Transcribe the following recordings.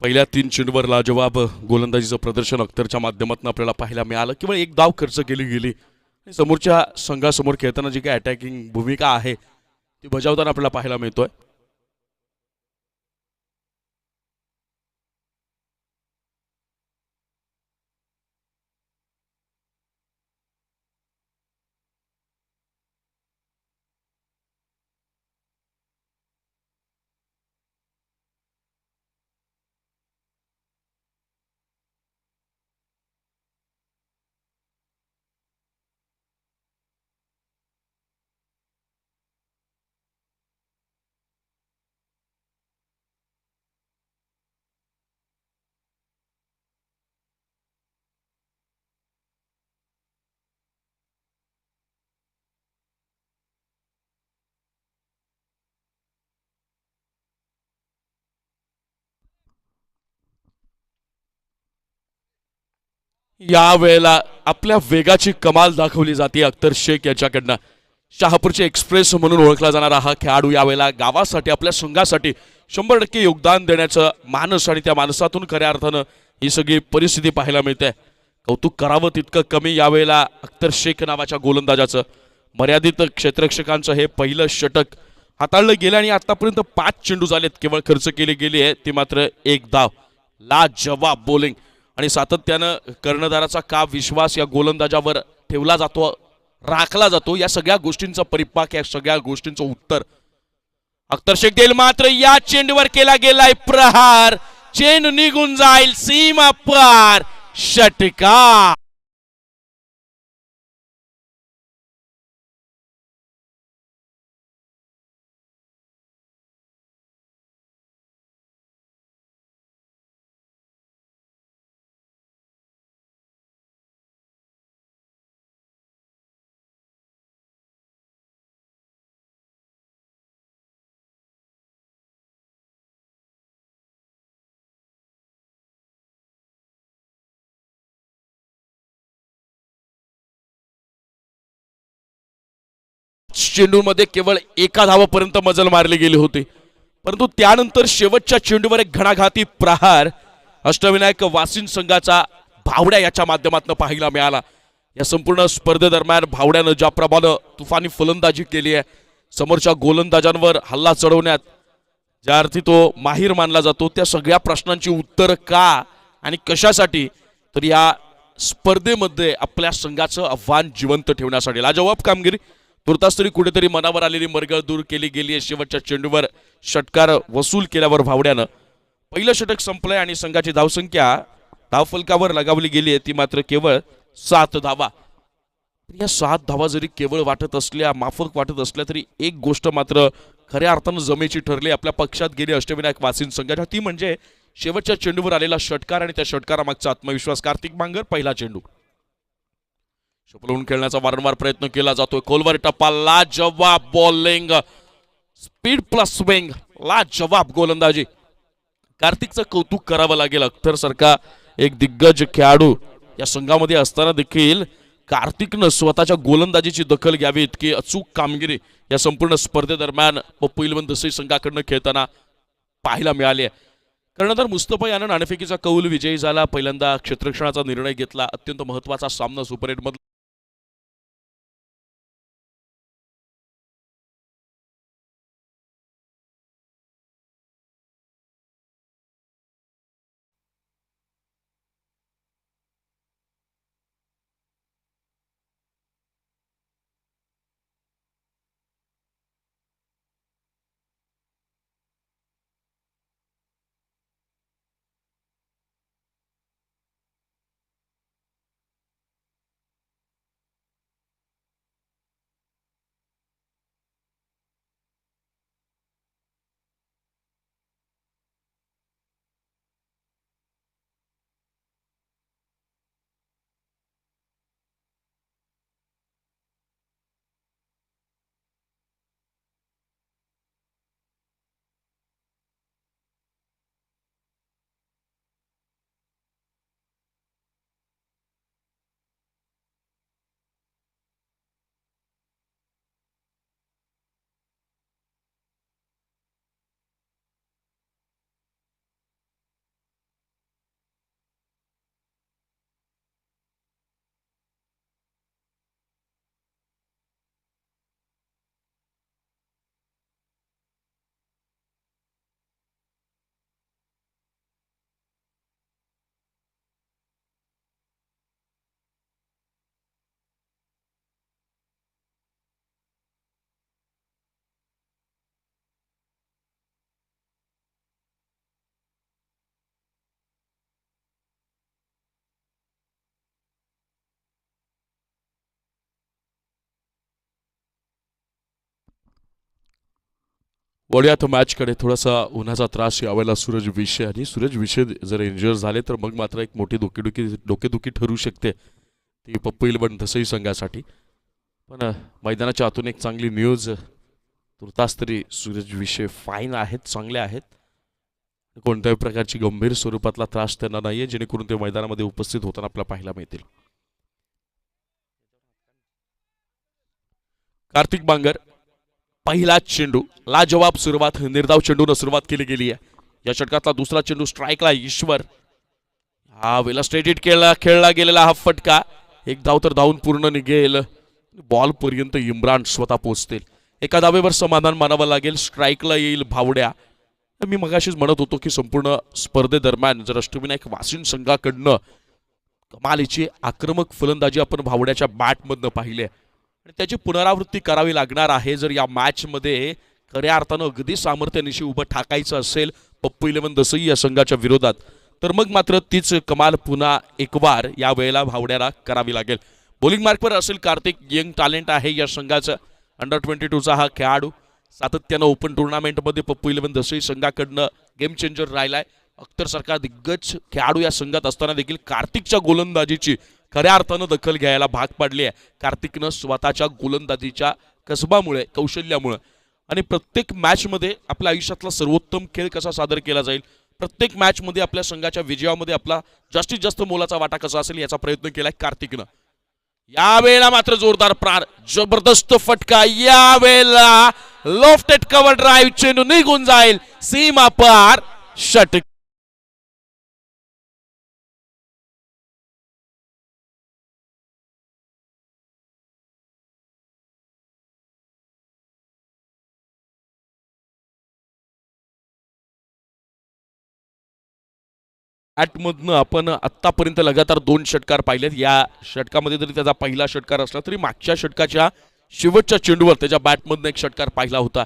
पहिल्या 3 चेंडूवर लाजवाब गोलंदाजीचं प्रदर्शन अख्तरच्या माध्यमातून आपल्याला पाहायला मिळालं. केवळ एक धाव खर्च केली गेली आणि समोरच्या संघासमोर खेळताना जी काही अटॅकिंग भूमिका आहे ती बजावताना आपल्याला पाहायला मिळतोय. यावेळेला आपल्या वेगाची कमाल दाखवली जाते अख्तर शेख याच्याकडनं. शहापूरचे एक्सप्रेस म्हणून ओळखला जाणारा हा खेळाडू यावेळेला गावासाठी आपल्या संघासाठी 100% योगदान देण्याचं मानस आणि त्या मानसातून खऱ्या अर्थानं ही सगळी परिस्थिती पाहायला मिळते. कौतुक करावं तितकं कमी यावेळेला अख्तर शेख नावाच्या गोलंदाजाचं. मर्यादित क्षेत्ररक्षकांचं हे पहिलं षटक हाताळलं गेलं आणि आतापर्यंत 5 चेंडू झालेत. केवळ खर्च केली गेली आहे ती मात्र एक धाव. लाजवाब बॉलिंग आणि सातत्यानं कर्णधाराचा का विश्वास या गोलंदाजावर ठेवला जातो, राखला जातो, या सगळ्या गोष्टींचा परिपाक, या सगळ्या गोष्टींचं उत्तर अख्तर शेख देईल. मात्र या चेंडूवर केला गेलाय प्रहार. चेंडू निघून जाईल सीमा पार. षटकार. चेंडूमध्ये केवळ एका धावापर्यंत मजल मारली गेली होती, परंतु त्यानंतर शेवटच्या चेंडूवर एक घणाघाती प्रहार अष्टविनायक वासिन संघाचा भावड्या याच्या माध्यमातून पाहायला मिळाला. या संपूर्ण स्पर्धेदरम्यान भावड्यानं ज्या प्रमाणे तुफानी फलंदाजी केली आहे, समोरच्या गोलंदाजांवर हल्ला चढवण्यात ज्या अर्थी तो माहीर मानला जातो, त्या सगळ्या प्रश्नांची उत्तर का आणि कशासाठी, तर या स्पर्धेमध्ये आपल्या संघाचं आव्हान जिवंत ठेवण्यासाठी लाजवाब कामगिरी. तुर्तास तरी कुठेतरी मनावर आलेली मरगळ दूर केली गेली आहे. शेवटच्या चेंडूवर षटकार वसूल केल्यावर भावड्यानं पहिलं षटक संपलंय आणि संघाची धावसंख्या धावफलकावर लगावली गेली आहे ती मात्र केवळ 7 धावा. या 7 धावा जरी केवळ वाटत असल्या, माफक वाटत असल्या, तरी एक गोष्ट मात्र खऱ्या अर्थानं जमेची ठरली आपल्या पक्षात गेली अष्टविनायक वासिन संघाच्या, ती म्हणजे शेवटच्या चेंडूवर आलेला षटकार आणि त्या षटकारामागचा आत्मविश्वास. कार्तिक बांगर पहिला चेंडू शपलवून खेळण्याचा वारंवार प्रयत्न केला जातोय. खोलवर टप्पा. लाजवाब बॉलिंग, स्पीड प्लस स्विंग, लाजवाब गोलंदाजी. कार्तिकचं कौतुक करावं लागेल. अख्तर सारखा एक दिग्गज खेळाडू या संघामध्ये असताना देखील कार्तिकनं स्वतःच्या गोलंदाजीची दखल घ्यावी इतकी अचूक कामगिरी या संपूर्ण स्पर्धेदरम्यान पप्पू इलेव्हन दसई संघाकडनं खेळताना पाहायला मिळाली आहे. कर्णधार मुस्तफा यानं नाणेफेकीचा कौल विजयी झाला. पहिल्यांदा क्षेत्ररक्षणाचा निर्णय घेतला. अत्यंत महत्वाचा सामना सुपर 8 मध्ये वळूयात मॅचकडे. थोडासा उन्हाचा त्रास यावेळेला सूरज विषय, आणि सूरज विषय जर इंजर झाले तर मग मात्र एक मोठी डोकेदुखी ठरू शकते ती पप्पू इलेव्हन दसई संघासाठी. पण मैदानाच्या आतून एक चांगली न्यूज, तुर्तास तरी सूरज विषय फाईन आहेत, चांगले आहेत, कोणत्याही प्रकारची गंभीर स्वरूपातला त्रास त्यांना नाहीये, जेणेकरून ते मैदानामध्ये उपस्थित होताना आपल्याला पाहायला मिळतील. कार्तिक बांगर पहिला चेंडू, लाजवाब सुरुवात, निर्धाव चेंडूनं सुरुवात केली गेली आहे. या षटकातला दुसरा चेंडू स्ट्राईकला ईश्वर, हा वेला स्ट्रेट खेळला गेलेला हा फटका, एक धाव तर धावून पूर्ण निघेल, बॉल पर्यंत इम्रान स्वतः पोहोचतील. एका धावेवर समाधान मानावं लागेल. स्ट्राईकला येईल भावड्या. मी मगाशीच म्हणत होतो की संपूर्ण स्पर्धेदरम्यान जर अष्टविनायक वासिन संघाकडनं कमालीची आक्रमक फलंदाजी आपण भावड्याच्या बॅटमधनं पाहिली आहे, आणि त्याची पुनरावृत्ती करावी लागणार आहे जर या मॅचमध्ये खऱ्या अर्थानं अगदी सामर्थ्यानिशी उभं ठाकायचं असेल पप्पू इलेव्हन दसई या संघाच्या विरोधात, तर मग मात्र तीच कमाल पुन्हा एक वार या वेळेला भावड्याला करावी लागेल. बॉलिंग मार्कवर असेल कार्तिक, यंग टॅलेंट आहे या संघाचं. अंडर 22चा हा खेळाडू सातत्यानं ओपन टुर्नामेंटमध्ये पप्पू इलेव्हन दसई संघाकडनं गेम चेंजर राहिलाय. अख्तर सारखा दिग्गज खेळाडू या संघात असताना देखील कार्तिकच्या गोलंदाजीची खऱ्या अर्थानं दखल घ्यायला भाग पाडली आहे. कार्तिकनं स्वतःच्या गोलंदाजीच्या कसबामुळे, कौशल्यामुळे, आणि प्रत्येक मॅचमध्ये आपल्या आयुष्यातला सर्वोत्तम खेळ कसा सादर केला जाईल, प्रत्येक मॅचमध्ये आपल्या संघाच्या विजयामध्ये आपला जास्तीत जास्त मोलाचा वाटा कसा असेल याचा प्रयत्न केलाय कार्तिकनं. यावेळेला मात्र जोरदार प्रार, जबरदस्त फटका, यावेळेला लॉफ्टेड कव्हर ड्राईव्ह, चेंडू निघून जाईल सीमा पार, षटक. बॅटमधनं आपण आत्तापर्यंत लगातार 2 षटकार पाहिलेत. या षटकामध्ये जरी त्याचा पहिला षटकार असला तरी मागच्या षटकाच्या शेवटच्या चेंडूवर त्याच्या बॅटमधनं एक षटकार पाहिला होता.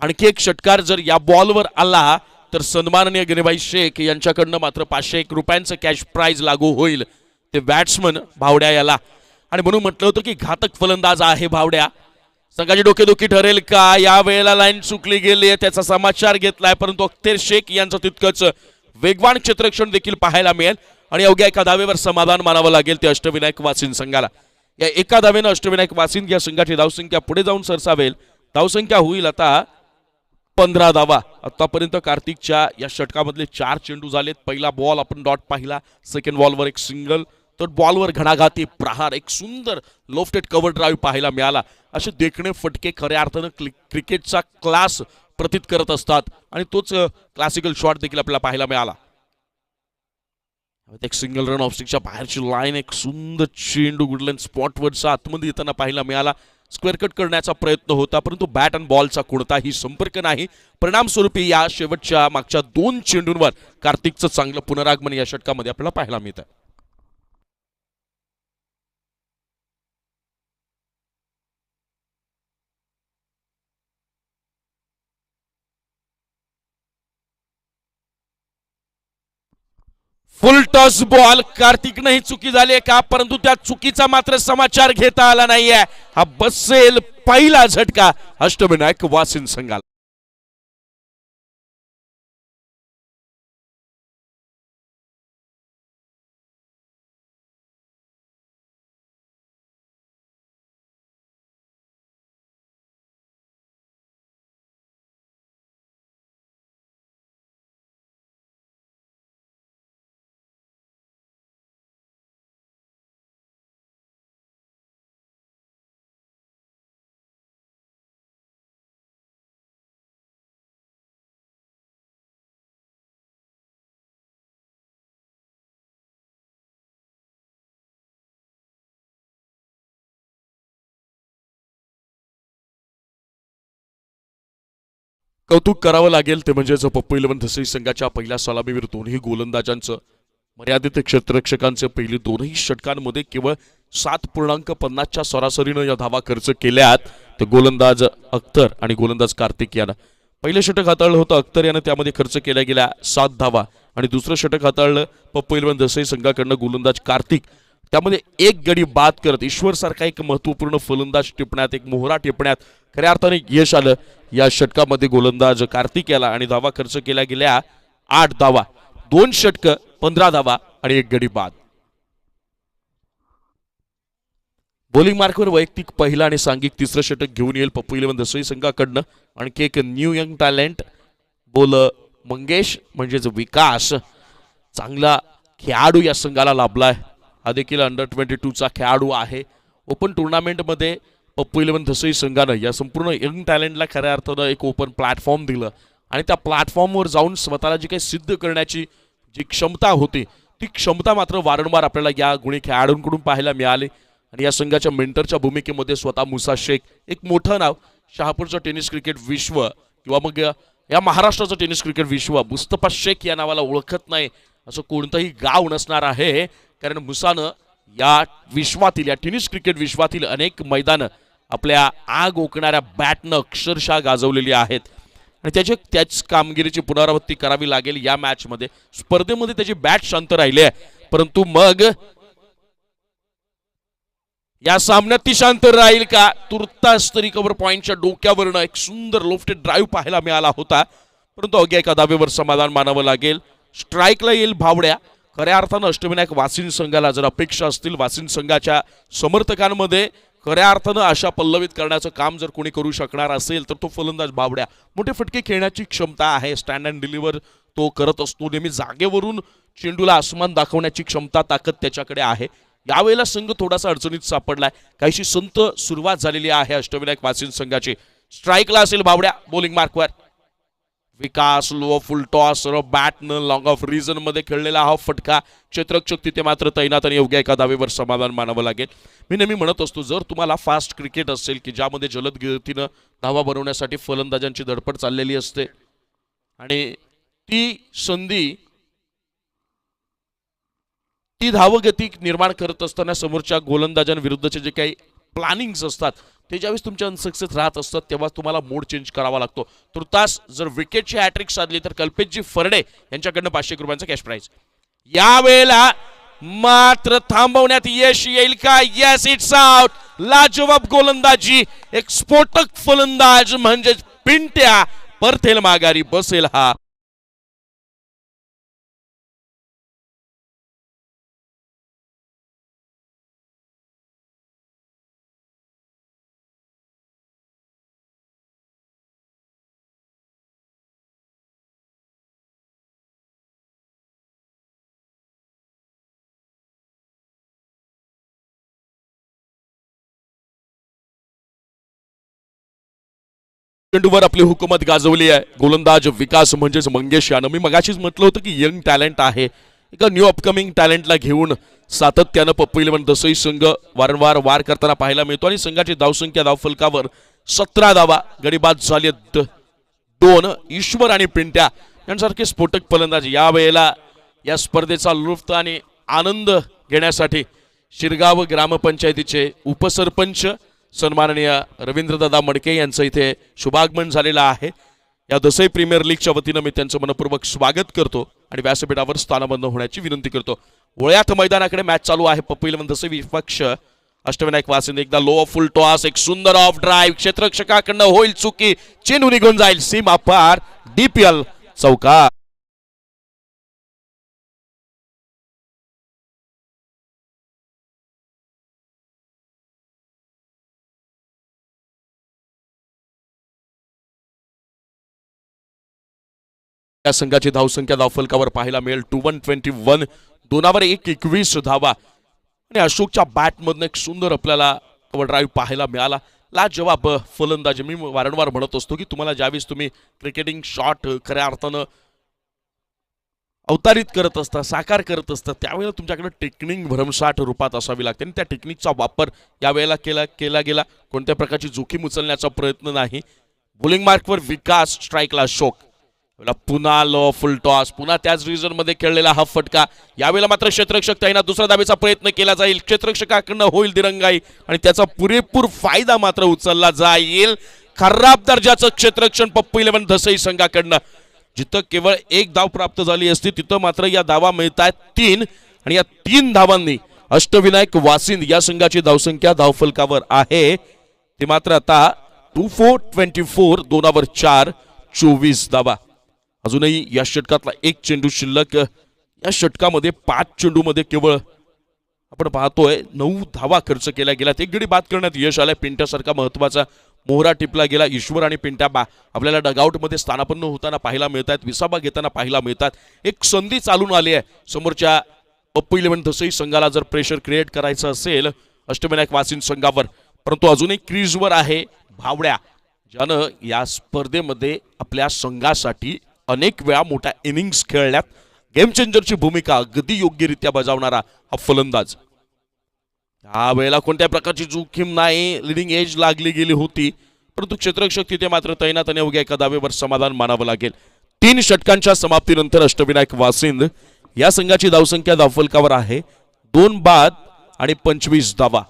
आणखी एक षटकार जर या बॉलवर आला तर सन्माननीय गणेबाई शेख यांच्याकडनं मात्र 501 रुपयांचं कॅश प्राइज लागू होईल ते बॅट्समन भावड्या याला. आणि म्हणून म्हटलं होतं की घातक फलंदाज आहे भावड्या. संघाची डोकेदुखी ठरेल का? या वेळेला लाईन चुकली गेली आहे त्याचा समाचार घेतलाय, परंतु अख्तर शेख यांचं तितकंच वेगवान क्षेत्ररक्षण देखील पाहायला मिळेल, आणि अवघ्या एका धावेवर समाधान मानावं लागेल ते अष्टविनायक वासिन संघाला. या एका धावेनं अष्टविनायक वासिन या संघाची धावसंख्या पुढे जाऊन सरसावेल. धावसंख्या होईल आता 15 धावा. आतापर्यंत कार्तिकच्या या षटकामधले 4 चेंडू झालेत. पहिला बॉल आपण डॉट पाहिला, सेकंड बॉलवर एक सिंगल, तर बॉलवर घणाघाती प्रहार, एक सुंदर लोफ्टेड कव्हर ड्राईव्ह पाहायला मिळाला. असे देखणे फटके खऱ्या अर्थानं क्रिकेटचा क्लास प्रतीत करत असतात, आणि तोच क्लासिकल शॉट देखील आपल्याला पाहायला मिळाला. एक सिंगल रन ऑफ स्टिकच्या बाहेरची लाईन, एक सुंदर चेंडू गुडलँड स्पॉटवरचा आतमध्ये येताना पाहायला मिळाला. स्क्वेअर कट करण्याचा प्रयत्न होता, परंतु बॅट आणि बॉलचा कोणताही संपर्क नाही. परिणामस्वरूपी या शेवटच्या मागच्या 2 चेंडूंवर कार्तिकचं चांगलं पुनरागमन या षटकामध्ये आपल्याला पाहायला मिळतं. फुल टॉस बॉल, कार्तिकनं ही चुकी झाली का? परंतु त्या चुकीचा मात्र समाचार घेता आला नाहीये. हा बसेल पहिला झटका अष्टविनायक वासिन संघाला. कौतुक करावं लागेल ते म्हणजे पप्पू इलेव्हन दसई संघाच्या पहिल्या सलामीवर दोन्ही गोलंदाजांचं, मर्यादित क्षेत्ररक्षकांचे पहिली 2ही षटकांमध्ये केवळ 7.50च्या सरासरीनं या धावा खर्च केल्यात. तर गोलंदाज अख्तर आणि गोलंदाज कार्तिक यानं पहिलं षटक हाताळलं होतं. अख्तर यानं त्यामध्ये खर्च केल्या गेल्या 7 धावा, आणि दुसरं षटक हाताळलं पप्पू इलेव्हन दसई संघाकडनं गोलंदाज कार्तिक, त्यामध्ये 1 गडी बाद करत ईश्वर सारखा एक महत्वपूर्ण फलंदाज टिपण्यात, एक मोहरा टिपण्यात खऱ्या अर्थाने यश आलं या षटकामध्ये गोलंदाज कार्तिक याला आणि धावा खर्च केल्या गेल्या 8 धावा, 2 षटकं, 15 धावा आणि 1 गडी बाद. बॉलिंग मार्कवर वैयक्तिक पहिला आणि सांघिक तिसरं षटक घेऊन येईल पप्पू इलेव्हन दसई संघाकडनं. आणखी एक न्यू यंग टॅलेंट बोल मंगेश म्हणजेच विकास, चांगला खेळाडू या संघाला लाभलाय. हा देखील अंडर 22चा खेळाडू आहे. ओपन टुर्नामेंटमध्ये पप्पू इलेव्हन दसई संघानं या संपूर्ण यंग टॅलेंटला खऱ्या अर्थानं एक ओपन प्लॅटफॉर्म दिलं आणि त्या प्लॅटफॉर्मवर जाऊन स्वतःला जी काही सिद्ध करण्याची जी क्षमता होती ती क्षमता मात्र वारंवार आपल्याला या गुणी खेळाडूंकडून पाहायला मिळाली. आणि या संघाच्या मेंटरच्या भूमिकेमध्ये स्वतः मुसा शेख, एक मोठं नाव शहापूरचं टेनिस क्रिकेट विश्व किंवा मग या महाराष्ट्राचं टेनिस क्रिकेट विश्व मुस्तफा शेख या नावाला ओळखत नाही असं कोणतंही गाव नसणार आहे. कारण मुसानं या विश्वातील, या टेनिस क्रिकेट विश्वातील अनेक मैदानं आपल्या आग ओकणाऱ्या बॅटनं अक्षरशः गाजवलेली आहेत आणि त्याच कामगिरीची पुनरावृत्ती करावी लागेल या मॅचमध्ये. स्पर्धेमध्ये त्याची बॅट शांत राहिली आहे, परंतु मग या सामन्यात ती शांत राहील का? तुर्तास तरी कव्हर पॉइंटच्या डोक्यावरनं एक सुंदर लोफ्टेड ड्राईव्ह पाहायला मिळाला होता, परंतु अवघ्या एका धावेवर समाधान मानावं लागेल. स्ट्राईकला येईल भावड्या. खऱ्या अर्थानं अष्टविनायक वासिन संघाला जर अपेक्षा असतील, वासिन संघाच्या समर्थकांमध्ये खऱ्या अर्थानं आशा पल्लवित करण्याचं काम जर कोणी करू शकणार असेल तर तो फलंदाज भावड्या. मोठे फटके खेळण्याची क्षमता आहे, स्टँड अँड डिलिव्हर तो करत असतो, नेहमी जागेवरून चेंडूला आसमान दाखवण्याची क्षमता, ताकद त्याच्याकडे आहे. यावेळेला संघ थोडासा अडचणीत सापडलाय, काहीशी संत सुरुवात झालेली आहे अष्टविनायक वासिन संघाची. स्ट्राईकला असेल भावड्या, बॉलिंग मार्कवर विकास, लो फुल टॉस, बॅटनं लॉंग ऑफ रिजन मध्ये खेळलेला हा फटका. क्षेत्ररक्षक तिथे मात्र तैनात आणि योग्य एका धावेवर समाधान मानावं लागेल. मी नेहमी म्हणत असतो, जर तुम्हाला फास्ट क्रिकेट असेल की ज्यामध्ये जलद गतीनं धावा बनवण्यासाठी फलंदाजांची धडपड चाललेली असते आणि ती संधी, ती धावगती निर्माण करत असताना समोरच्या गोलंदाजांविरुद्धचे जे काही प्लॅनिंग्स असतात ते ज्यावेळेस तुमच्या अनसक्सेस राहत असतात तेव्हा तुम्हाला मोड चेंज करावा लागतो. तुर्तास जर विकेटची हॅट्रिक साधली तर कल्पेशजी फरडे यांच्याकडनं 500 रुपयांचा कॅश प्राइज. यावेळेला मात्र थांबवण्यात यश येईल का? Yes, it's out. लाजवाब गोलंदाजी, एक स्फोटक फलंदाज म्हणजे पिंट्या परथेल माघारी बसेल हा. चेंडूवर आपली हुकूमत गाजवली आहे गोलंदाज विकास म्हणजेच मंगेश यानं. मी मगाशीच म्हटलं होतं की यंग टॅलेंट आहे, एका न्यू अपकमिंग टॅलेंटला घेऊन सातत्यानं पप्पू इलेव्हन दसई संघ वारंवार वार करताना पाहायला मिळतो आणि संघाची धावसंख्या धावफलकावर 17 धावा, गडीबाद झाले 2. ईश्वर आणि पिंट्या यांसारखे स्फोटक फलंदाज यावेळेला या स्पर्धेचा लुफ्त आणि आनंद घेण्यासाठी शिरगाव ग्रामपंचायतीचे उपसरपंच सन्माननीय रवींद्रदादा मडके यांचं इथे शुभागमन झालेलं आहे. या दसई प्रीमियर लीगच्या वतीनं मी त्यांचं मनपूर्वक स्वागत करतो आणि व्यासपीठावर स्थानबद्ध होण्याची विनंती करतो. वळ्यात मैदानाकडे मॅच चालू आहे. पप्पू इलेव्हन दसई विपक्ष अष्टविनायक वासिन. एकदा लो फुल टॉस, एक सुंदर ऑफ ड्राईव्ह, क्षेत्ररक्षकाकडनं होईल चुकी, चेंडू निघून जाईल सीमा पार, DPL चौकार. या संघाची धावसंख्या धावफलकावर पाहायला मिळेल 2121, 2/1 धावा आणि अशोकच्या बॅटमधनं एक सुंदर आपल्याला ड्राईव्ह पाहायला मिळाला. लाजवाब फलंदाजी. मी वारंवार म्हणत असतो की तुम्हाला ज्यावेळेस तुम्ही क्रिकेटिंग शॉट खऱ्या अर्थानं अवतारित करत असता, साकार करत असता, त्यावेळेला तुमच्याकडे टेक्निक भरमसाठ रूपात असावी लागते आणि त्या टेक्निकचा वापर यावेळेला केला गेला. कोणत्या प्रकारची जोखीम उचलण्याचा प्रयत्न नाही. बॉलिंग मार्कवर विकास, स्ट्राईकला अशोक. पुन्हा लो फुल टॉस, पुन्हा त्याच रिजन मध्ये खेळलेला हा फटका. यावेळेला मात्र क्षेत्ररक्षक तैनात, दुसरा धावेचा प्रयत्न केला जाईल, क्षेत्ररक्षकाकडनं होईल दिरंगाई आणि त्याचा पुरेपूर फायदा मात्र उचलला जाईल. खराब दर्जाचं क्षेत्ररक्षण पप्पू इलेव्हन दसई संघाकडनं. जिथं केवळ 1 धाव प्राप्त झाली असती तिथं मात्र या धावा मिळतात 3 आणि या 3 धावांनी अष्टविनायक वासिन या संघाची धावसंख्या धावफलकावर आहे ती मात्र आता 2-4-24 दोनावर 4 24 धावा. अजूनही या षटकातला एक चेंडू शिल्लक. या षटकामध्ये 5 चेंडूमध्ये केवळ आपण पाहतोय 9 धावा खर्च केल्या गेल्यात. एक गडी बाद करण्यात यश आलंय. पिंट्यासारखा महत्वाचा मोहरा टिपला गेला. ईश्वर आणि पिंट्या आपल्याला डगआउटमध्ये स्थानापन्न होताना पाहायला मिळतात, विसाबा घेताना पाहायला मिळतात. एक संधी चालून आली आहे समोरच्या पप्पू इलेव्हन दसई संघाला जर प्रेशर क्रिएट करायचं असेल अष्टविनायक वासिन संघावर. परंतु अजूनही क्रीजवर आहे भावड्या, ज्यानं या स्पर्धेमध्ये आपल्या संघासाठी अनेक वेळा मोठ्या इनिंग्स खेळल्यात. गेम चेंजरची भूमिका अगदी योग्यरित्या बजावणारा हा फलंदाज. या वेळेला कोणत्या प्रकारची जोखीम नाही. लिडिंग एज लागली गेली होती, परंतु क्षेत्ररक्षक तिथे मात्र तैनात आणि अवघ्या एका धावेवर समाधान मानावं लागेल. 3 षटकांच्या समाप्तीनंतर अष्टविनायक वासिंद या संघाची धावसंख्या धावफलकावर आहे 2 बाद आणि 25 धावा.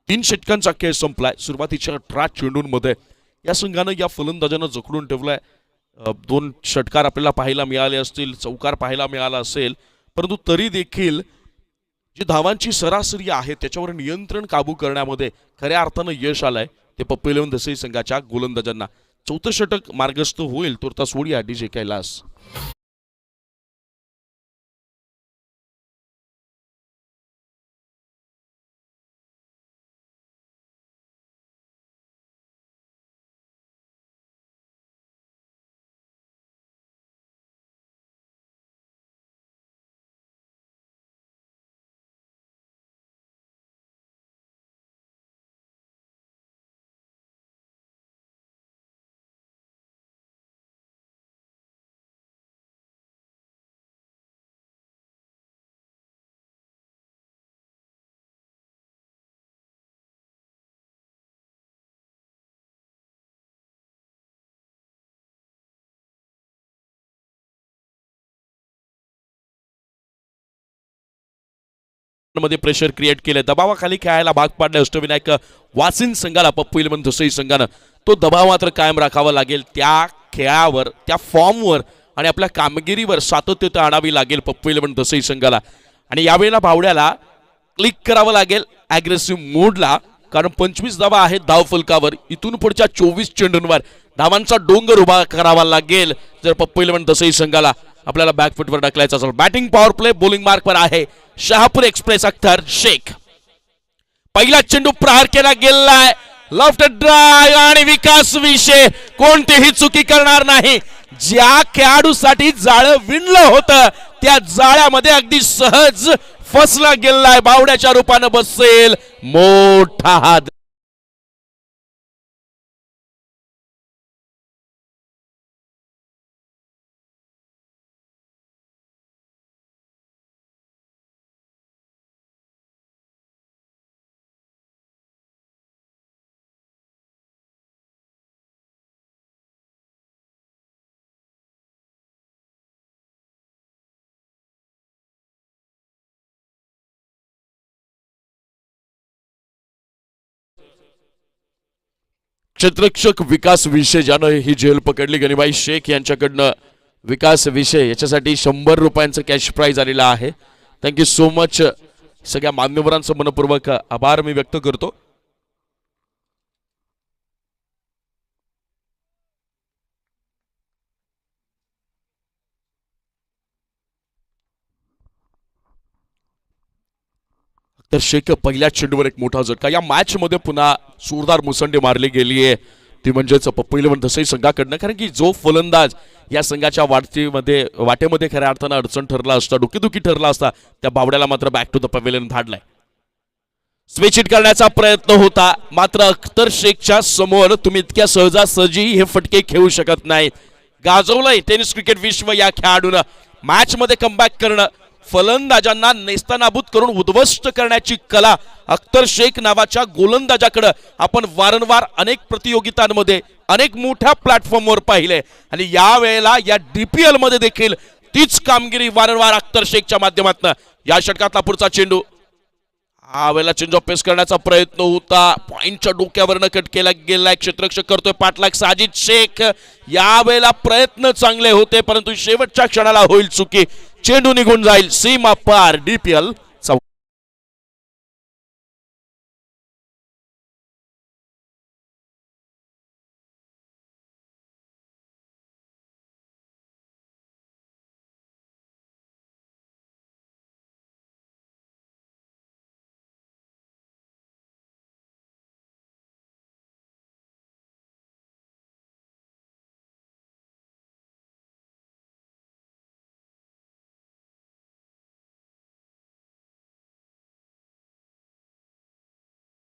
3 षटकांचा खेळ संपलाय. सुरुवातीच्या 18 चेंडूंमध्ये या संघानं या फलंदाजानं जखडून ठेवलाय. 2 षटकार आपल्याला पाहायला मिळाले असतील, चौकार पाहायला मिळाला असेल, परंतु तरी देखील जी धावांची सरासरी आहे त्याच्यावर नियंत्रण काबू करण्यामध्ये खऱ्या अर्थानं यश आलंय ते पप्पू इलेव्हन दसई संघाच्या गोलंदाजांना. 4थं षटक मार्गस्थ होईल तुर्तास वडीया डीजे कैलास. मध्ये प्रेशर क्रिएट केले, दबावाखाली खेळायला भाग पाडले अष्टविनायक वासिन संघाला. पप्पू इलेव्हन दसई संघानं तो दबाव मात्र कायम राखावा लागेल. त्या खेळावर, त्या फॉर्मवर आणि आपल्या कामगिरीवर सातत्यता आणावी लागेल पप्पू इलेव्हन दसई संघाला. आणि यावेळेला भावड्याला क्लिक करावं लागेल ॲग्रेसिव्ह मोडला, कारण 25 धावा आहेत धावफलकावर. इथून पुढच्या 24 चेंडूंवर धावांचा डोंगर उभा करावा लागेल जर पप्पू इलेव्हन दसई संघाला आपल्याला बॅकफुटवर ढकलायचा असेल. बॅटिंग पॉवर प्ले, बॉलिंग मार्कवर आहे शहापूर एक्सप्रेस अख्तर शेख. पहिला चेंडू प्रहार केला गेलाय, लेफ्ट ड्राइव्ह आणि विकास विषय कोणतीही चुकी करणार नाही. ज्या खेळाडूसाठी जाळं विणलं होतं त्या जाळ्यामध्ये अगदी सहज फसला गेलाय. बावड्याच्या रूपानं बसेल मोठा हात. क्षेत्ररक्षक विकास विषय ज्यानं ही झेल पकडली गणिबाई शेख यांच्याकडनं विकास विषय याच्यासाठी 100 रुपयांचं कॅश प्राइज आलेला आहे. Thank you so much. सगळ्या मान्यवरांचं मनपूर्वक आभार मी व्यक्त करतो. तर शेख पहिल्या चेंडूवर एक मोठा झटका. या मॅच मध्ये पुन्हा जोरदार मुसंडी मारली गेली आहे, ती म्हणजेच पप्पू इलेव्हन दसई संघाकडनं. कारण की जो फलंदाज या संघाच्या वाटेमध्ये खऱ्या अर्थानं अडचण ठरला असता, डोकेदुखी ठरला असता, त्या बावड्याला मात्र बॅक टू द पवेलियन धाडलाय. स्विच हिट करण्याचा प्रयत्न होता, मात्र अख्तर शेखच्या समोर तुम्ही इतक्या सहजासहजी हे फटके खेळू शकत नाहीत. गाजवलंय टेनिस क्रिकेट विश्व या खेळाडूनं. मॅच मध्ये कमबॅक करणं, फलंदाजांना नेस्तनाबूत करून उद्ध्वस्त करण्याची कला अख्तर शेख नावाच्या गोलंदाजाकडे आपण वारंवार अनेक प्रतियोगितांमध्ये अनेक मोठ्या प्लॅटफॉर्मवर पाहिले. आणि या वेळेला या डीपीएल मध्ये देखील तीच कामगिरी वारंवार अख्तर शेखच्या माध्यमातून. या षटकातला पुढचा चेंडू, हा वेळेला चेंज ऑफ पेस करण्याचा प्रयत्न होता, पॉइंटच्या डोक्यावरनं कट केला गेलाय. क्षेत्ररक्षक करतोय पाठलाग साजिद शेख. या वेळेला प्रयत्न चांगले होते, परंतु शेवटच्या क्षणाला होईल चुकी, चेंडू निघून जाईल सीमा पार. डीपीएल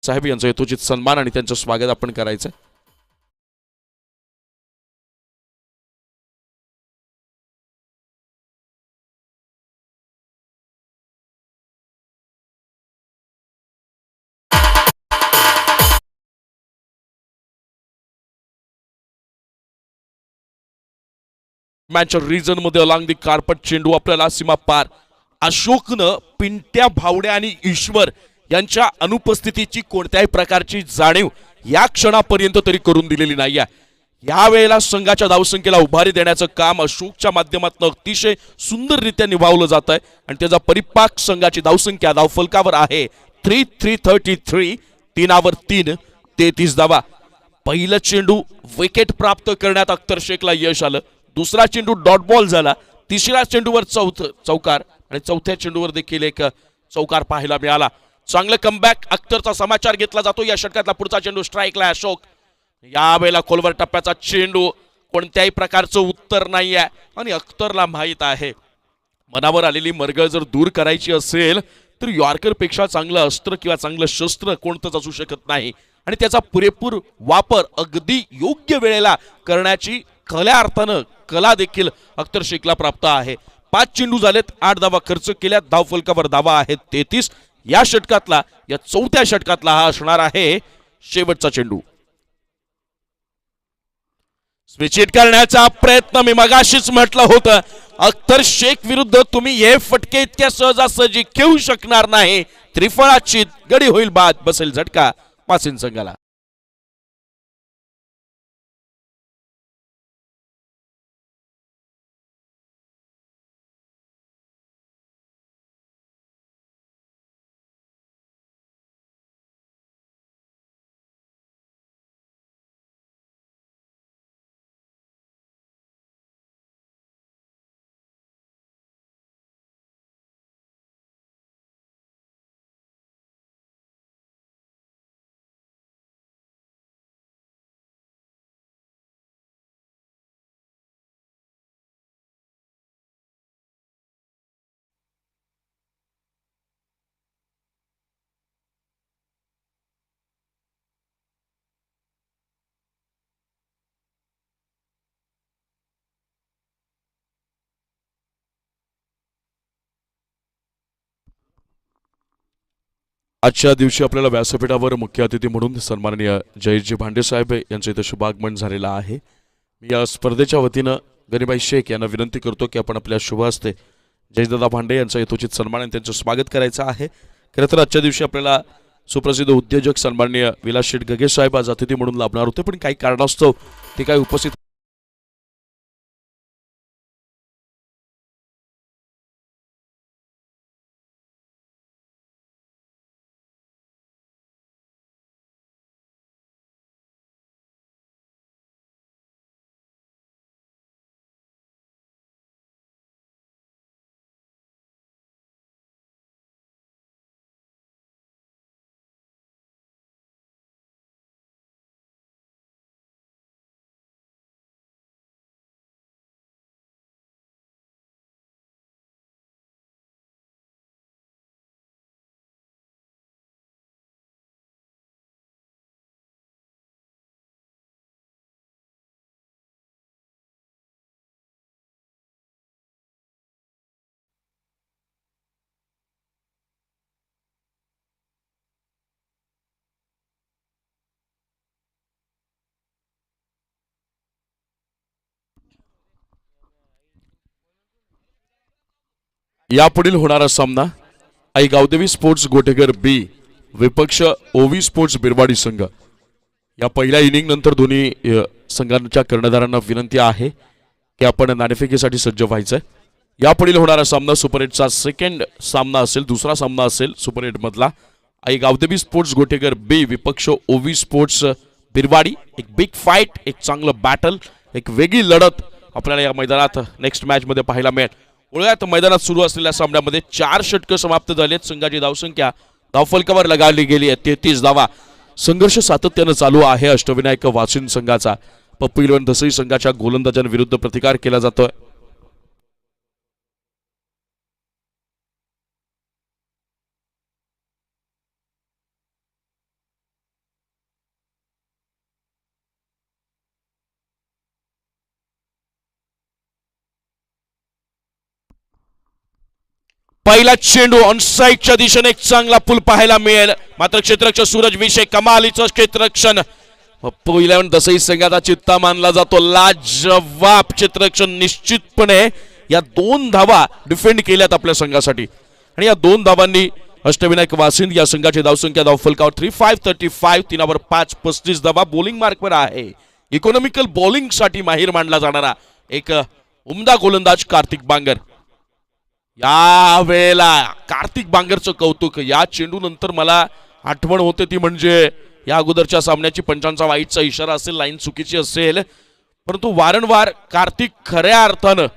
साहेब यांचा यथोचित सन्मान आणि त्यांचं स्वागत आपण करायचं. मॅच रिजन मध्ये अलॉंग दी कार्पेट चेंडू आपल्याला सीमा पार. अशोकनं पिंट्या भावड्या आणि ईश्वर यांच्या अनुपस्थितीची कोणत्याही प्रकारची जाणीव या क्षणापर्यंत तरी करून दिलेली नाही आहे. यावेळेला संघाच्या धावसंख्येला उभारी देण्याचं काम अशोकच्या माध्यमातून अतिशय सुंदररित्या निभावलं जात आहे आणि त्याचा परिपाक संघाची धावसंख्या धावफलकावर आहे 3,333. 3 33 धावा. पहिलं चेंडू विकेट प्राप्त करण्यात अख्तर शेखला यश आलं. दुसरा चेंडू डॉट बॉल झाला. तिसऱ्या चेंडूवर चौकार आणि चौथ्या चेंडूवर देखील एक चौकार पाहायला मिळाला. चांगलं कमबॅक अख्तरचा समाचार घेतला जातो. या षटकातला पुढचा चेंडू स्ट्राईकला अशोक. यावेळेला खोलवर टप्प्याचा चेंडू कोणत्याही प्रकारचं उत्तर नाही आहे आणि अख्तरला माहीत आहे मनावर आलेली मरगळ जर दूर करायची असेल तर यॉर्कर पेक्षा चांगलं अस्त्र किंवा चांगलं शस्त्र कोणतंच असू शकत नाही आणि त्याचा पुरेपूर वापर अगदी योग्य वेळेला करण्याची खऱ्या अर्थानं कला देखील अख्तर शेखला प्राप्त आहे. 5 चेंडू झालेत, 8 धावा खर्च केल्यात. धावफलकावर धावा आहेत 33. या षटकातला या चौथ्या षटकातला हा असणार आहे शेवटचा चेंडू. स्विच हिट करण्याचा प्रयत्न मी मगाशीच म्हटलं होतं. अख्तर शेख विरुद्ध तुम्ही हे फटके इतक्या सहजासहजी खेळू शकणार नाही. त्रिफळाची गडी होईल बाद. बसेल झटका वासिन संघाला. आजच्या दिवशी आपल्याला व्यासपीठावर मुख्य अतिथी म्हणून सन्माननीय जयजी भांडे साहेब यांचं इथं शुभागमन झालेलं आहे. मी या स्पर्धेच्या वतीनं गणेबाई शेख यांना विनंती करतो की आपण आपल्या शुभ हस्ते जयदादा भांडे यांचा यथोचित सन्मान आणि त्यांचं स्वागत करायचं आहे. खरं तर आजच्या दिवशी आपल्याला सुप्रसिद्ध उद्योजक सन्माननीय विलास शेठ गगे साहेब आज अतिथी म्हणून लाभणार होते, पण काही कारणास्तव ते काही उपस्थित यापुढील होणारा सामना आई गावदेवी स्पोर्ट्स गोटेगर बी विपक्ष ओवी स्पोर्ट्स बिरवाडी संघ. या पहिल्या इनिंग नंतर दोन्ही संघांच्या कर्णधारांना विनंती आहे की आपण नाणेफेकीसाठी सज्ज व्हायचंय. यापुढील होणारा सामना सुपर 8चा सेकंड सामना असेल, दुसरा सामना असेल सुपर 8 मधला. आई गावदेवी स्पोर्ट्स गोटेगर बी विपक्ष ओवी स्पोर्ट्स बिरवाडी. एक बिग फाईट, एक चांगलं बॅटल, एक वेगळी लढत आपल्याला या मैदानात नेक्स्ट मॅच मध्ये पाहायला मिळेल. ओळ्यात मैदानात सुरू असलेल्या सामन्यामध्ये 4 षटकं समाप्त झालेत. संघाची धावसंख्या धावफलकावर लगावली गेली आहे 33 धावा. संघर्ष सातत्यानं चालू आहे अष्टविनायक वासिन संघाचा. पप्पू इलेव्हन दसई संघाच्या गोलंदाजांविरुद्ध प्रतिकार केला जातोय. पहिला चेंडू ऑन साईडच्या दिशेने एक चांगला पूल पाहायला मिळेल, मात्र क्षेत्ररक्षक सूरज विषय कमालीचं क्षेत्ररक्षण पप्पू 11 दसई संघाचा चित्ता मानला जातो. लाजवाब क्षेत्ररक्षण. निश्चितपणे या 2 धावा डिफेंड केल्यात आपल्या संघासाठी आणि या 2 धावांनी अष्टविनायक वासिंद या संघाची धावसंख्या धावफलकावर 3535 3 5 35 धावा. बॉलिंग मार्कवर आहे. इकॉनॉमिकल बॉलिंग साठी माहीर मानला जाणारा एक उमदा गोलंदाज कार्तिक बांगर. या वेळेला कार्तिक बांगरचं कौतुक. या चेंडू नंतर मला आठवण होते ती म्हणजे या अगोदरच्या सामन्याची पंचांचा वाईटचा इशारा असेल, लाईन चुकीची असेल, परंतु वारंवार कार्तिक खऱ्या अर्थानं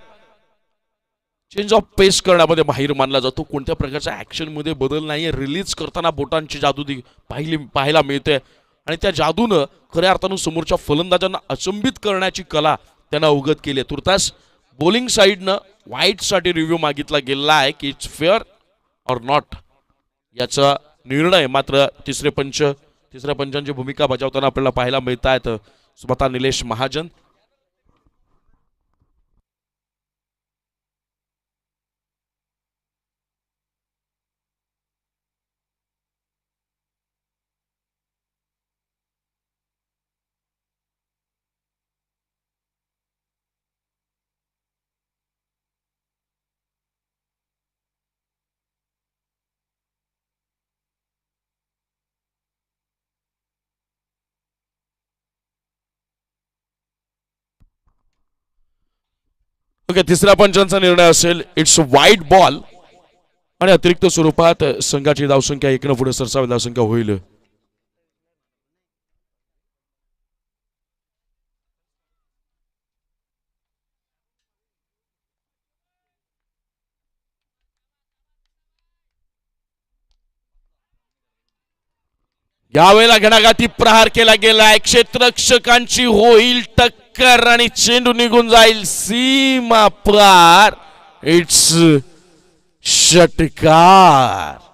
चेंज ऑफ पेस करण्यामध्ये माहीर मानला जातो. कोणत्या प्रकारच्या ऍक्शन मध्ये बदल नाहीये. रिलीज करताना बोटांची जादू पाहायला मिळते आणि त्या जादूनं खऱ्या अर्थानं समोरच्या फलंदाजांना अचंबित करण्याची कला त्यांना अवगत केली. तुर्तास बॉलिंग साईडनं वाईट साठी रिव्ह्यू मागितला गेला आहे की इट्स फेअर ऑर नॉट याचा निर्णय मात्र तिसऱ्या पंचांची भूमिका बजावताना आपल्याला पाहायला मिळत आहेत स्वतः निलेश महाजन. ओके, तिसऱ्या पंचांचा निर्णय असेल इट्स वाईड बॉल आणि अतिरिक्त स्वरूपात संघाची धावसंख्या 1 पुढे सरसावी धावसंख्या होईल. यावेळेला घणाघाती प्रहार केला गेलाय. क्षेत्ररक्षकांची होईल टक्कर आणि चेंडू निघून जाईल सीमा पार. इट्स षटकार.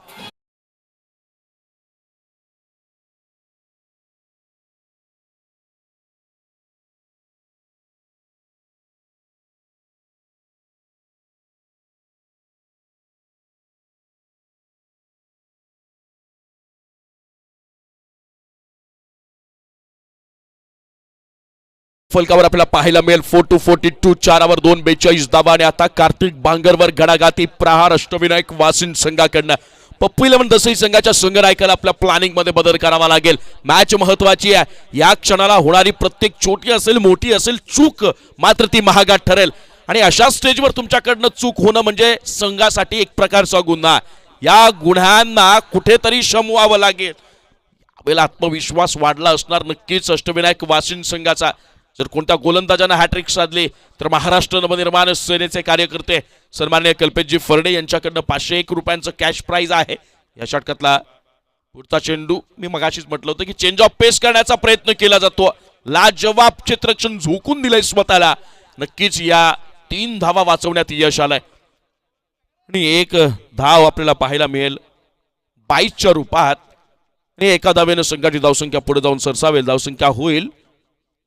फलकावर आपल्याला पाहायला मिळेल 4-42 4 2 42 धावा आणि आता कार्तिक बांगरवर घणाघाती प्रहार अष्टविनायक वासिंद संघाकडनं. पप्पू 11 दसई संघाच्या संघनायकाला आपल्या प्लॅनिंग मध्ये बदल करावा लागेल. मॅच महत्वाची आहे. या क्षणाला होणारी प्रत्येक छोटी असेल मोठी असेल चूक मात्र ती महागात ठरेल आणि अशा स्टेजवर तुमच्याकडनं चूक होणं म्हणजे संघासाठी एक प्रकारचा गुन्हा. या गुन्ह्यांना कुठेतरी शमवावं लागेल. यावेळेला आत्मविश्वास वाढला असणार नक्कीच अष्टविनायक वासिंद संघाचा. जर कोणत्या गोलंदाजानं हॅट्रिक साधली तर महाराष्ट्र नवनिर्माण सेनेचे कार्यकर्ते सन्माननीय कल्पेशजी फरडे यांच्याकडनं 501 रुपयांचं कॅश प्राइज आहे. या षटकातला पुढचा चेंडू मी मगाशीच म्हटलं होतं की चेंज ऑफ पेस करण्याचा प्रयत्न केला जातो. लाजवाब क्षेत्ररक्षण झोकून दिलंय स्वतःला. नक्कीच या 3 धावा वाचवण्यात यश आलंय आणि एक धाव आपल्याला पाहायला मिळेल 22च्या रूपात आणि एका धावेनं संघाची धावसंख्या पुढे जाऊन सरसावेल. धावसंख्या होईल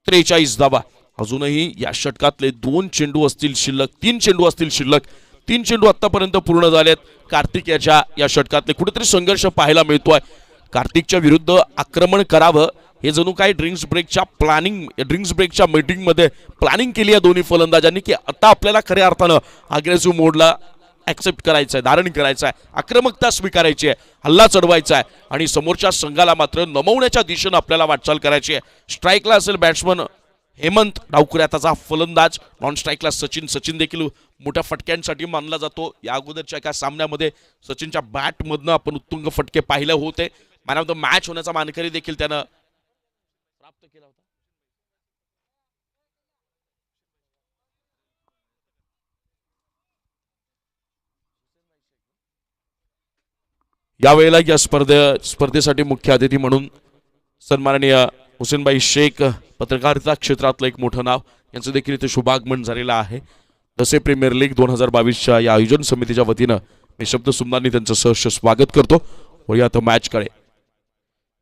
43 धावा. अजूनही या षटकातले 2 चेंडू असतील शिल्लक, 3 चेंडू असतील शिल्लक. 3 चेंडू आतापर्यंत पूर्ण झालेत. कार्तिक याच्या या षटकातले कुठेतरी संघर्ष पाहायला मिळतोय. कार्तिकच्या विरुद्ध आक्रमण करावं हे जणू काही ड्रिंक्स ब्रेकच्या मीटिंग मध्ये प्लॅनिंग केली आहे दोन्ही फलंदाजांनी की आता आपल्याला खऱ्या अर्थानं अग्रेसिव्ह मोडला ऍक्सेप्ट करायचं आहे, धारण करायचं आहे, आक्रमकता स्वीकारायची आहे, हल्ला चढवायचा आहे आणि समोरच्या संघाला मात्र नमवण्याच्या दिशेनं आपल्याला वाटचाल करायची आहे. स्ट्राईकला असेल बॅट्समन हेमंत डावकुऱ्याचा फलंदाज, नॉन स्ट्राईकला सचिन देखील मोठ्या फटक्यांसाठी मानला जातो. या अगोदरच्या एका सामन्यामध्ये सचिनच्या बॅटमधनं आपण उत्तुंग फटके पाहिले होते. मॅन ऑफ द मॅच होण्याचा मानकरी देखील त्यानं प्राप्त केला होता. यावेळेला या स्पर्धेसाठी मुख्य अतिथी म्हणून सन्माननीय हुसेनभाई शेख, पत्रकारिता क्षेत्रातलं एक मोठं नाव, यांचं देखील इथे शुभागमन झालेलं आहे. दसे प्रीमियर लीग 2022च्या या आयोजन समितीच्या वतीनं मी शब्द सुमनांनी त्यांचं सहर्ष स्वागत करतो. वळूया आता मॅचकडे.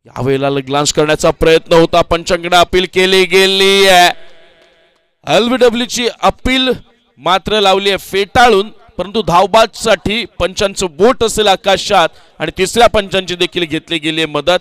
यावेळेला ग्लान्स करण्याचा प्रयत्न होता, पंचांकडे अपील केली गेली आहे. LBWची अपील मात्र लावली आहे फेटाळून. परंतु धावबादसाठी पंचांचं बोट असेल आकाशात आणि तिसऱ्या पंचांची देखील घेतली गेली मदत.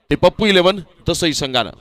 ते पप्पू 11 तसंही संघानं.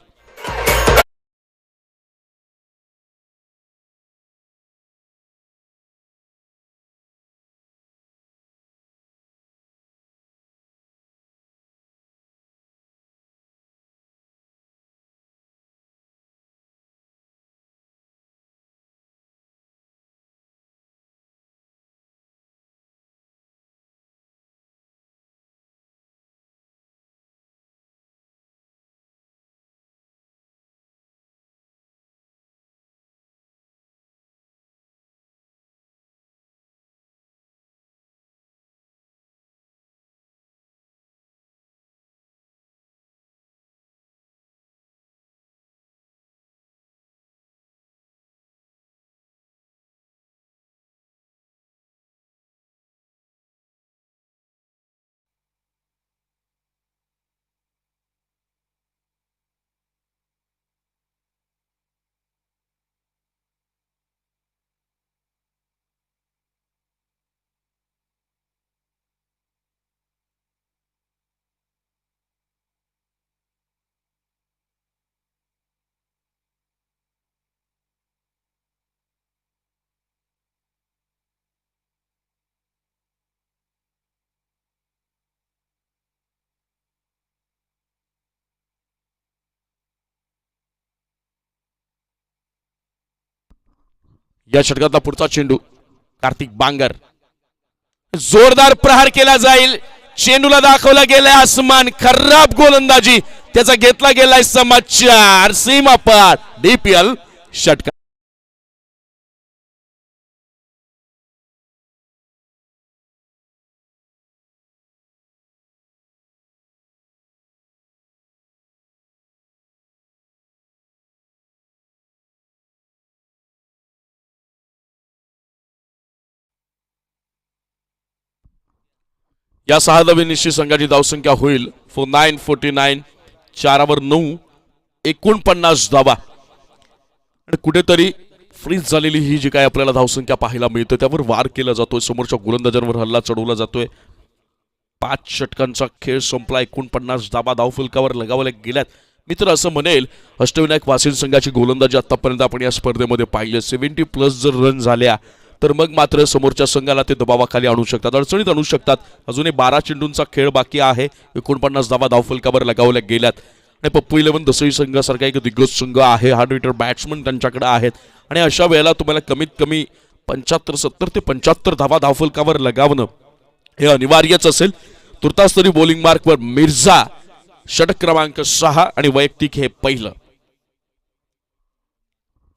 या षटकातला पुढचा चेंडू कार्तिक बांगर, जोरदार प्रहार केला जाईल. चेंडूला दाखवला गेलाय आसमान, खराब गोलंदाजी, त्याचा घेतला गेलाय समाचार सीमा पार. डीपीएल षटकार. या 6 धावांची संघाची धावसंख्या होईल 949. 4 9 49 धावा. आणि कुठेतरी फ्रीज झालेली ही जी काय आपल्याला धावसंख्या पाहायला मिळते त्यावर वार केला जातोय, समोरच्या गोलंदाजांवर हल्ला चढवला जातोय. 5 षटकांचा खेळ संपला. 49 धावा धावफलकावर लगावल्या गेल्यात. मी तर असं म्हणेल अष्टविनायक वासिन संघाची गोलंदाजी आतापर्यंत आपण या स्पर्धेमध्ये पाहिली. 70+ जर रन झाल्या तर मग मात्र समोरच्या संघाला ते दबावाखाली आणू शकतात, अडचणीत आणू शकतात. अजूनही 12 चेंडूंचा खेळ बाकी आहे. 49 धावा धावफलकावर लगावल्या गेल्यात. आणि पप्पू 11 दसई संघासारखा एक दिग्गज संघ आहे. हार्ड हिटर बॅट्समन त्यांच्याकडे आहेत आणि अशा वेळेला तुम्हाला कमीत कमी 70 ते 75 धावा धावफलकावर लगावणं हे अनिवार्यच असेल. तुर्तास तरी बॉलिंग मार्कवर मिर्झा षटक क्रमांक 6 आणि वैयक्तिक हे पहिलं.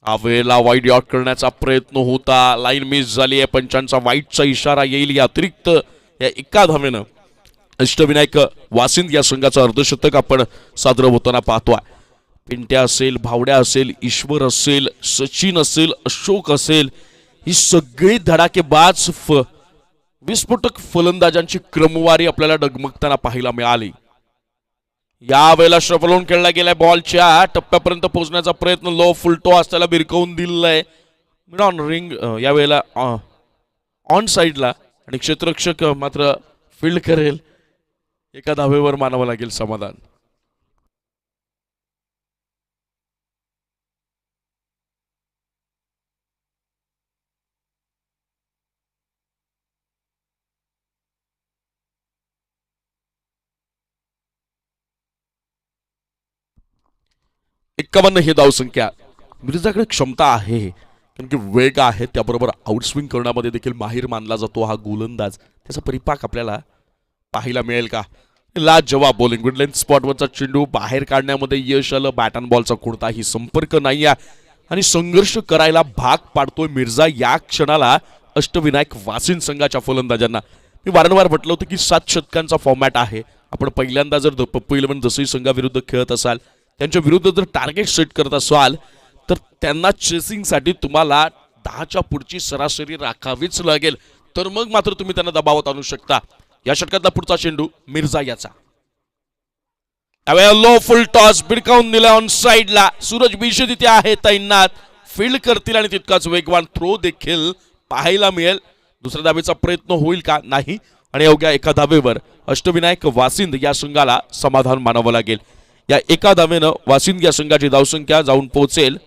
वेळेला वाईड यॉट करण्याचा प्रयत्न होता, लाईन मिस झाली आहे. पंचांचा वाईटचा इशारा येईल. या अतिरिक्त या एका धावेनं अष्टविनायक वासिंद या संघाचं अर्धशतक आपण साजरं होताना पाहतोय. पिंट्या असेल, भावड्या असेल, ईश्वर असेल, सचिन असेल, अशोक असेल, ही सगळी धडाकेबाज विस्फोटक फलंदाजांची क्रमवारी आपल्याला डगमगताना पाहायला मिळाली. यावेळेला शफलवून खेळला गेलाय. बॉलच्या टप्प्यापर्यंत पोहोचण्याचा प्रयत्न, लो फुलटॉस त्याला बिरकवून दिलाय. मिड ऑन रिंग यावेळेला ऑन साइडला आणि क्षेत्ररक्षक मात्र फील्ड करेल. एका धावेवर मानावं लागेल समाधान. एक्कावन्न ही धावसंख्या. मिर्झाकडे क्षमता आहे, कारण की वेग आहे, त्याबरोबर आउटस्विंग करण्यामध्ये देखील माहीर मानला जातो हा गोलंदाज. त्याचा परिपाक आपल्याला पाहायला मिळेल का? लाजवाब बॉलिंग. गुडलेन स्पॉटवरचा चेंडू बाहेर काढण्यामध्ये यश आलं. बॅट अँड बॉलचा कोणताही संपर्क नाही आहे आणि संघर्ष करायला भाग पाडतोय मिर्झा या क्षणाला अष्टविनायक वासिन संघाच्या फलंदाजांना. मी वारंवार म्हटलं होतं की 7 षटकांचा फॉर्मॅट आहे. आपण पहिल्यांदा जर पप्पू इलेव्हन दसई संघाविरुद्ध खेळत असाल, त्यांच्या विरुद्ध जर टार्गेट सेट करत असाल, तर त्यांना चेसिंगसाठी तुम्हाला 10च्या पुढची सरासरी राखावीच लागेल. तर मग मात्र तुम्ही त्यांना दबावात आणू शकता. या षटकातला पुढचा चेंडू मिर्झा याचा. त्यावेळेला लो फुल टॉस बिडकावून दिला ऑन साइडला. सूरज बिशे तिथे आहे तैनात. फील्ड करतील आणि तितकाच वेगवान थ्रो देखील पाहायला मिळेल. दुसऱ्या धावेचा प्रयत्न होईल का? नाही. आणि अवघ्या एका धावेवर अष्टविनायक वासिंद या संघाला समाधान मानावं लागेल. या एका धावेनं वासिंद या संघाची धावसंख्या जाऊन पोहोचेल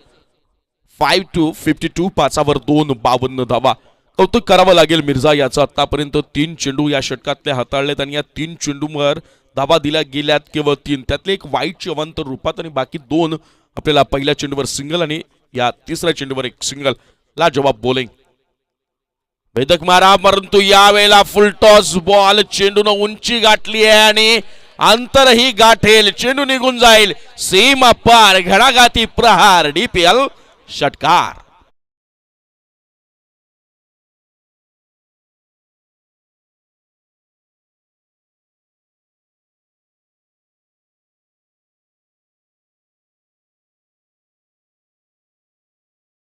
5-52. 5वर 2 52 धावा. कौतुक करावं लागेल मिर्झा याचं. आतापर्यंत 3 चेंडू या षटकातले हाताळलेत आणि या 3 चेंडूवर धावा दिल्या गेल्यात केवळ 3. त्यातले एक वाईटची अवांतर रूपात आणि बाकी 2 आपल्याला पहिल्या चेंडूवर सिंगल आणि या तिसऱ्या चेंडूवर एक सिंगल. लाजवाब बॉलिंग. भेदक मारा, परंतु यावेळेला फुल टॉस बॉल. चेंडूनं उंची गाठली आहे आणि अंतरही गाठेल. चेंडू निघून जाईल सीमा पार. घणाघाती प्रहार. डीपीएल षटकार.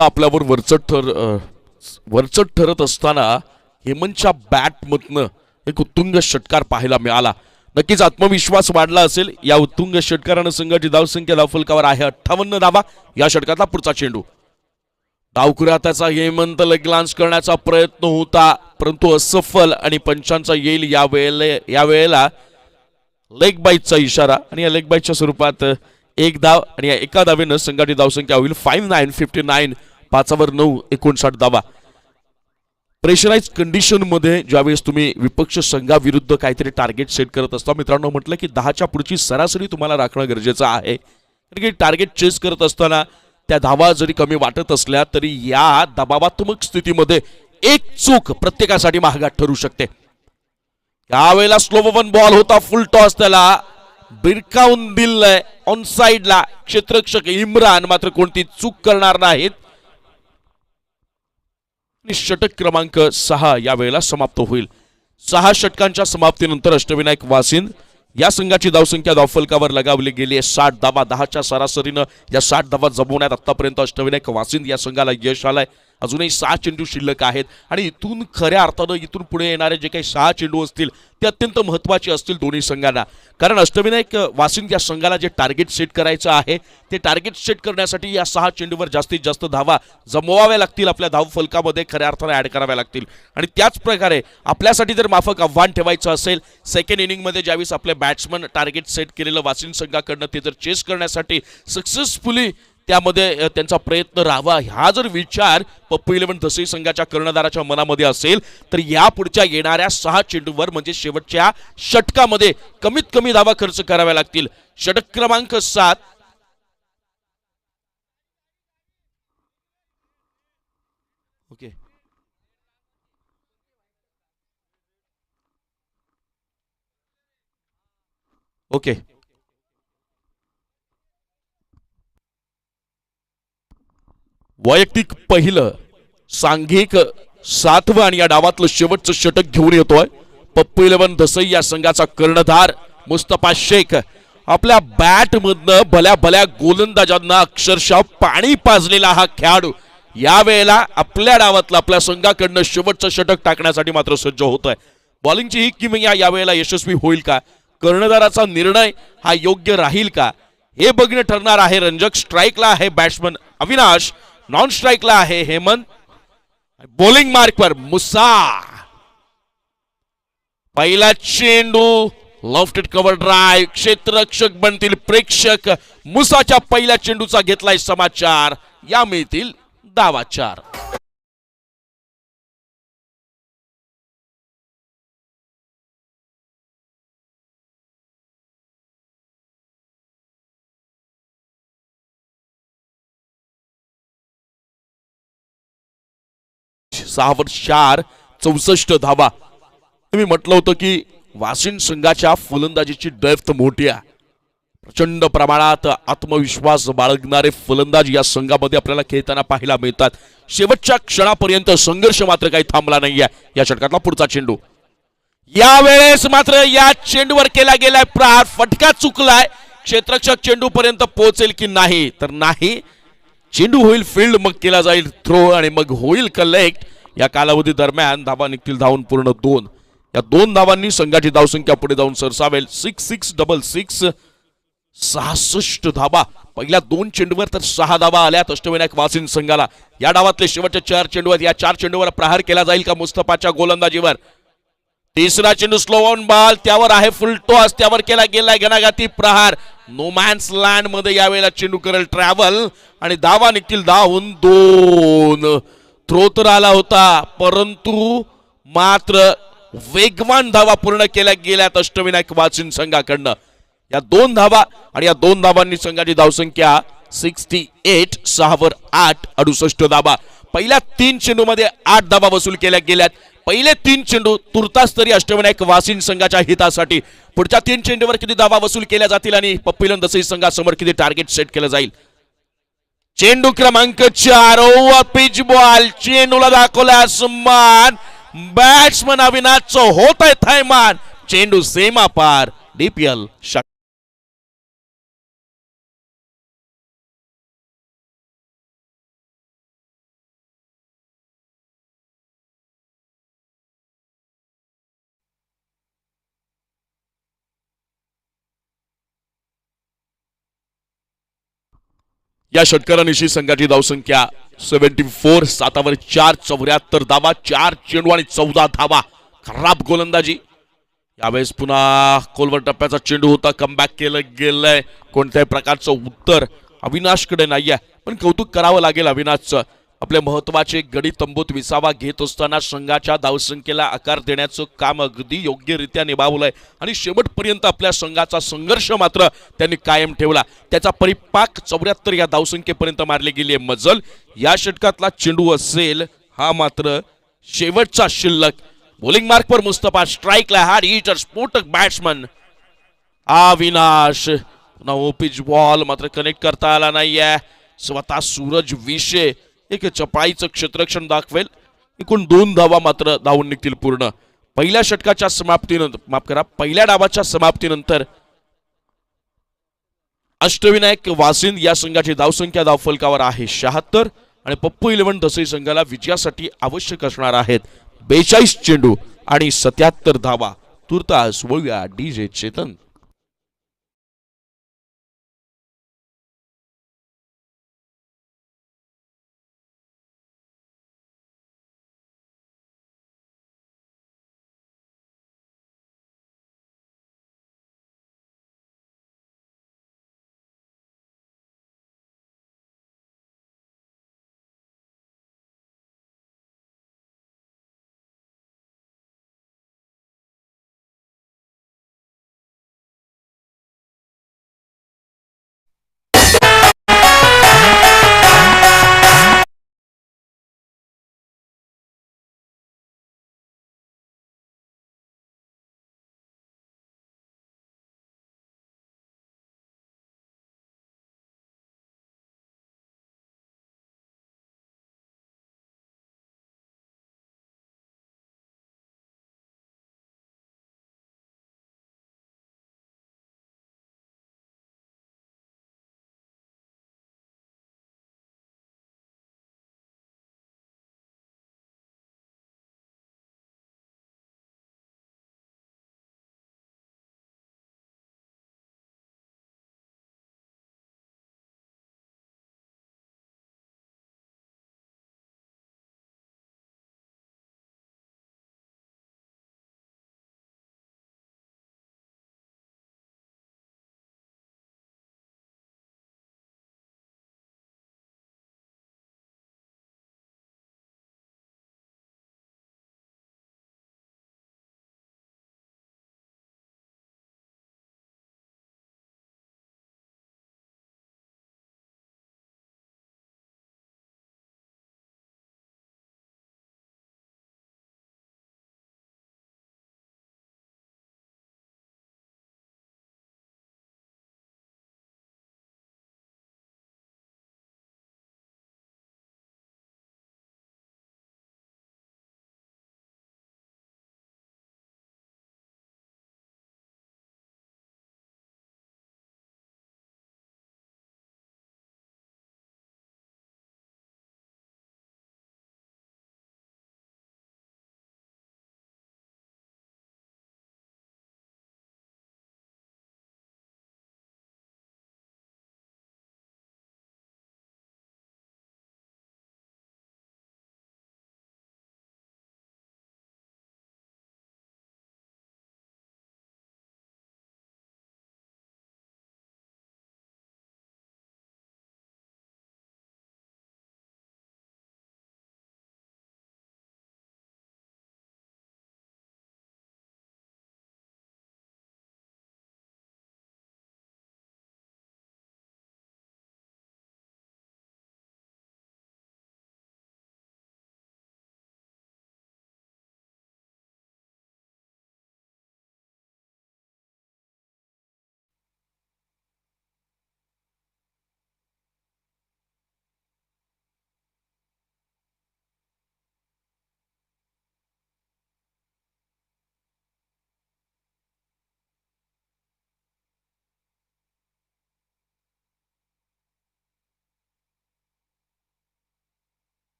आपल्यावर वरचढ ठरत असताना हेमंतच्या बॅटमधनं एक उत्तुंग षटकार पाहायला मिळाला. नक्कीच आत्मविश्वास वाढला असेल. या उत्तुंग षटकारानं संघाची धावसंख्या धावफलकावर आहे 58 धावा. या षटकातला पुढचा चेंडू. डावखुऱ्या त्याचा हेमंत लेगलान्स करण्याचा प्रयत्न होता, परंतु असफल आणि पंचांचा येईल यावेळेला लेग बाईटचा इशारा आणि या लेग बाईटच्या स्वरूपात एक धाव आणि या एका धावेनं संघाची धावसंख्या होईल 59. 5वर 9 59 धावा. प्रेशराइज कंडिशन मध्ये ज्यावेळेस तुम्ही विपक्ष संघाविरुद्ध काहीतरी टार्गेट सेट करत असता, मित्रांनो म्हटलं की 10च्या पुढची सरासरी तुम्हाला राखणं गरजेचं आहे. कारण की टार्गेट चेस करत असताना त्या धावा जरी कमी वाटत असल्या तरी या दबावात्मक स्थितीमध्ये एक चूक प्रत्येकासाठी महागात ठरू शकते. यावेळेला स्लो वन बॉल होता. फुल टॉस त्याला बिरकावून दिलंय ऑन साइडला. क्षेत्ररक्षक इम्रान मात्र कोणती चूक करणार नाहीत. षटक क्रमांक 6 या वेळेला समाप्त होईल. 6 षटकांच्या समाप्तीनंतर अष्टविनायक वासिंद या संघाची धावसंख्या धावफलकावर लगावली गेली आहे 60 धावा. 10च्या सरासरीनं या 60 धावा जमवण्यात आतापर्यंत अष्टविनायक वासिंद या संघाला यश आलंय. अजूनही 6 चेंडू शिल्लक आहेत आणि इथून खऱ्या अर्थानं इथून पुढे येणारे जे काही 6 चेंडू असतील ते अत्यंत महत्त्वाचे असतील दोन्ही संघांना. कारण अष्टविनायक वासिंद या संघाला जे टार्गेट सेट करायचं आहे ते टार्गेट सेट करण्यासाठी या 6 चेंडूवर जास्तीत जास्त धावा जमवाव्या लागतील. आपल्या धावफलकामध्ये खऱ्या अर्थानं ऍड कराव्या लागतील. आणि त्याच प्रकारे आपल्यासाठी जर माफक आव्हान ठेवायचं असेल सेकंड इनिंगमध्ये ज्यावेळेस आपले बॅट्समन टार्गेट सेट केलेलं वासिंद संघाकडनं ते जर चेस करण्यासाठी सक्सेसफुली त्यामध्ये त्यांचा प्रयत्न राहावा हा जर विचार पप्पू इलेव्हन दसई संघाच्या कर्णधाराच्या मनामध्ये असेल तर या पुढच्या येणाऱ्या 6 चेंडूवर म्हणजे शेवटच्या षटकामध्ये कमीत कमी धावा खर्च कराव्या लागतील. षटक क्रमांक 7. ओके ओके वैयक्तिक पहिलं सांघिक 7वं आणि या डावातलं शेवटचं षटक घेऊन येतोय पप्पू इलेव्हन दसई या संघाचा कर्णधार मुस्तफा शेख. आपल्या बॅट मधनं भल्या भल्या गोलंदाजांना अक्षरशः पाणी पाजलेला हा खेळाडू यावेळेला आपल्या डावातला आपल्या संघाकडनं शेवटचं षटक टाकण्यासाठी मात्र सज्ज होतोय. बॉलिंगची ही किमया यावेळेला यशस्वी होईल का? कर्णधाराचा निर्णय हा योग्य राहील का हे बघणे ठरणार आहे. रंजक स्ट्राईकला आहे बॅट्समन अविनाश, नॉन स्ट्राईकला आहे हेमंत. बॉलिंग मार्क पर मुसा. पहिला चेंडू लॉफ्टेड कव्हर ड्राईव्ह, क्षेत्ररक्षक बनतील प्रेक्षक. मुसाच्या पहिल्या चेंडूचा घेतलाय समाचार. या मिळतील धावा 4. सहावर 4, 64 धावा. मी म्हटलं होतं की वाशिम संघाच्या फलंदाजीची डेप्थ मोठी आहे. प्रचंड प्रमाणात आत्मविश्वास बाळगणारे फलंदाज या संघामध्ये आपल्याला खेळताना पाहायला मिळतात. शेवटच्या क्षणापर्यंत संघर्ष मात्र काही थांबला नाहीये. या षटकातला पुढचा चेंडू यावेळेस मात्र या चेंडूवर केला गेलाय प्रहार. फटका चुकलाय. क्षेत्ररक्षक चेंडू पर्यंत पोहोचेल की नाही तर नाही. चेंडू होईल फील्ड, मग केला जाईल थ्रो आणि मग होईल कलेक्ट. या कालावधी दरम्यान धावा निघतील धावून पूर्ण 2. या 2 धावांनी संघाची धावसंख्या पुढे जाऊन सरसावेल 6-6-6-6. 66 धावा पहिल्या 2 चेंडूवर तर 6 धावा आल्यात अष्टविनायक वाशिम संघाला. या डावातले शेवटचे 4 चेंडूवर या 4 चेंडूवर प्रहार केला जाईल का मुस्तफाच्या गोलंदाजीवर. तिसरा चेंडू स्लो ऑन बॉल, त्यावर आहे फुल टॉस, त्यावर केला गेलाय घणाघाती प्रहार. नो मॅन्स लँड मध्ये यावेळेला चेंडू करेल ट्रॅव्हल आणि धावा निघतील धावून 2. थ्रो तर आला होता परंतु मात्र वेगवान धावा पूर्ण केल्या गेल्यात अष्टविनायक वाशिम संघाकडनं. या 2 धावा आणि या 2 धावांनी संघाची धावसंख्या 68. 6वर 8, 68 धावा. पहिल्या 3 चेंडूमध्ये 8 धावा वसूल केल्या गेल्यात. पहिले 3 चेंडू तुर्तास तरी अष्टविनायक वाशिम संघाच्या हितासाठी. पुढच्या 3 चेंडूवर किती धावा वसूल केल्या जातील आणि पप्पीलन दसई संघासमोर किती टार्गेट सेट केलं जाईल. चेंडू क्रमांक 4 ओव्हर पिच बॉल. चेंडूला दाखवला आसमान. बॅट्समन अविनाशचं होत आहे थैमान. चेंडू सीमा पार. डीपीएल या षटकारानिशी संघाची धावसंख्या 74. 7वर 4, 74 धावा. 4 चेंडू आणि 14 धावा. खराब गोलंदाजी. यावेळेस पुन्हा खोलवर टप्प्याचा चेंडू होता. कमबॅक केलं गेलंय. कोणत्याही प्रकारचं उत्तर अविनाशकडे नाहीये, पण कौतुक करावं लागेल अविनाशचं. आपले महत्वाचे गडी तंबूत विसावा घेत असताना संघाच्या धावसंख्येला आकार देण्याचं काम अगदी योग्यरित्या निभावलंय आणि शेवटपर्यंत आपल्या संघाचा संघर्ष मात्र त्यांनी कायम ठेवला. त्याचा परिपाक 74 या धावसंख्येपर्यंत मारली गेली आहे मजल. या षटकातला चेंडू असेल हा मात्र शेवटचा शिल्लक. बॉलिंग मार्कवर मुस्तफा, स्ट्राईकला हार्ड हिटर स्फोटक बॅट्समन अविनाश. पुन्हा पिच बॉल मात्र कनेक्ट करता आला नाहीये. स्वतः सूरज विशे एक चपळाईचं क्षेत्ररक्षण दाखवेल. एकूण 2 धावा मात्र धावून निघतील पूर्ण. पहिल्या षटकाच्या समाप्तीनंतर माफ करा पहिल्या डावाच्या समाप्तीनंतर अष्टविनायक वाशिम या संघाची धावसंख्या धावफलकावर आहे 76 आणि पप्पू 11 दसई संघाला विजयासाठी आवश्यक असणार आहेत 42 चेंडू आणि 77 धावा. तुर्तास वळूया डीजे चेतन.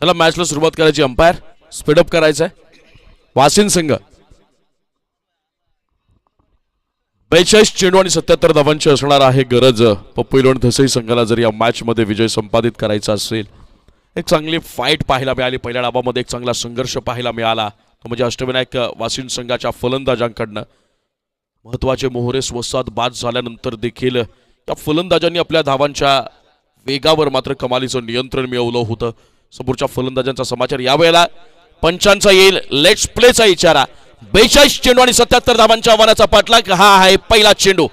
चला मॅचला सुरुवात करायची. अंपायर स्पीडअप करायचं आहे. वासिन संघ 42 चेंडू आणि 77 धावांची असणार आहे गरज पप्पू इलेव्हन धसई संघाला जर या मॅच मध्ये विजय संपादित करायचा असेल. एक चांगली फाईट पाहायला मिळाली. पहिल्या डावामध्ये एक चांगला संघर्ष पाहायला मिळाला. तो म्हणजे अष्टविनायक वासिन संघाच्या फलंदाजांकडनं महत्वाचे मोहरे स्वसात बाद झाल्यानंतर देखील या फलंदाजांनी आपल्या धावांच्या वेगावर मात्र कमालीचं नियंत्रण मिळवलं होतं. समोरच्या फलंदाजांचा समाचार यावेळेला पंचांचा येईल. लेट्स प्लेचा इशारा. 42 चेंडू आणि 77 धावांच्या आव्हानाचा पाठलाग. हा आहे पहिला चेंडू.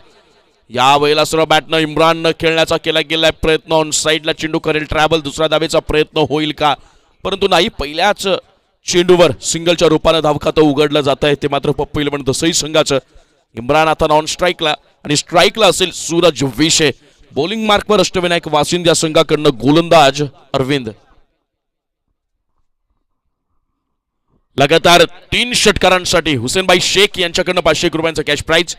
यावेळेला सर्व बॅटनं इम्राननं खेळण्याचा केला गेलाय प्रयत्न. ऑन साईडला चेंडू करेल ट्रॅव्हल. दुसऱ्या धावेचा प्रयत्न होईल का, परंतु नाही. पहिल्याच चेंडूवर सिंगलच्या रूपानं धावखातं उघडलं जात आहे. ते मात्र पप्पू इलेव्हन धसई संघाचं. इम्रान आता नॉन स्ट्राईकला आणि स्ट्राईकला असेल सूरज विशे. बॉलिंग मार्कवर अष्टविनायक वासिन या संघाकडनं गोलंदाज अरविंद. लगातार 3 षटकारांसाठी हुसेनभाई शेख यांच्याकडनं 500 रुपयांचा कॅश प्राइज.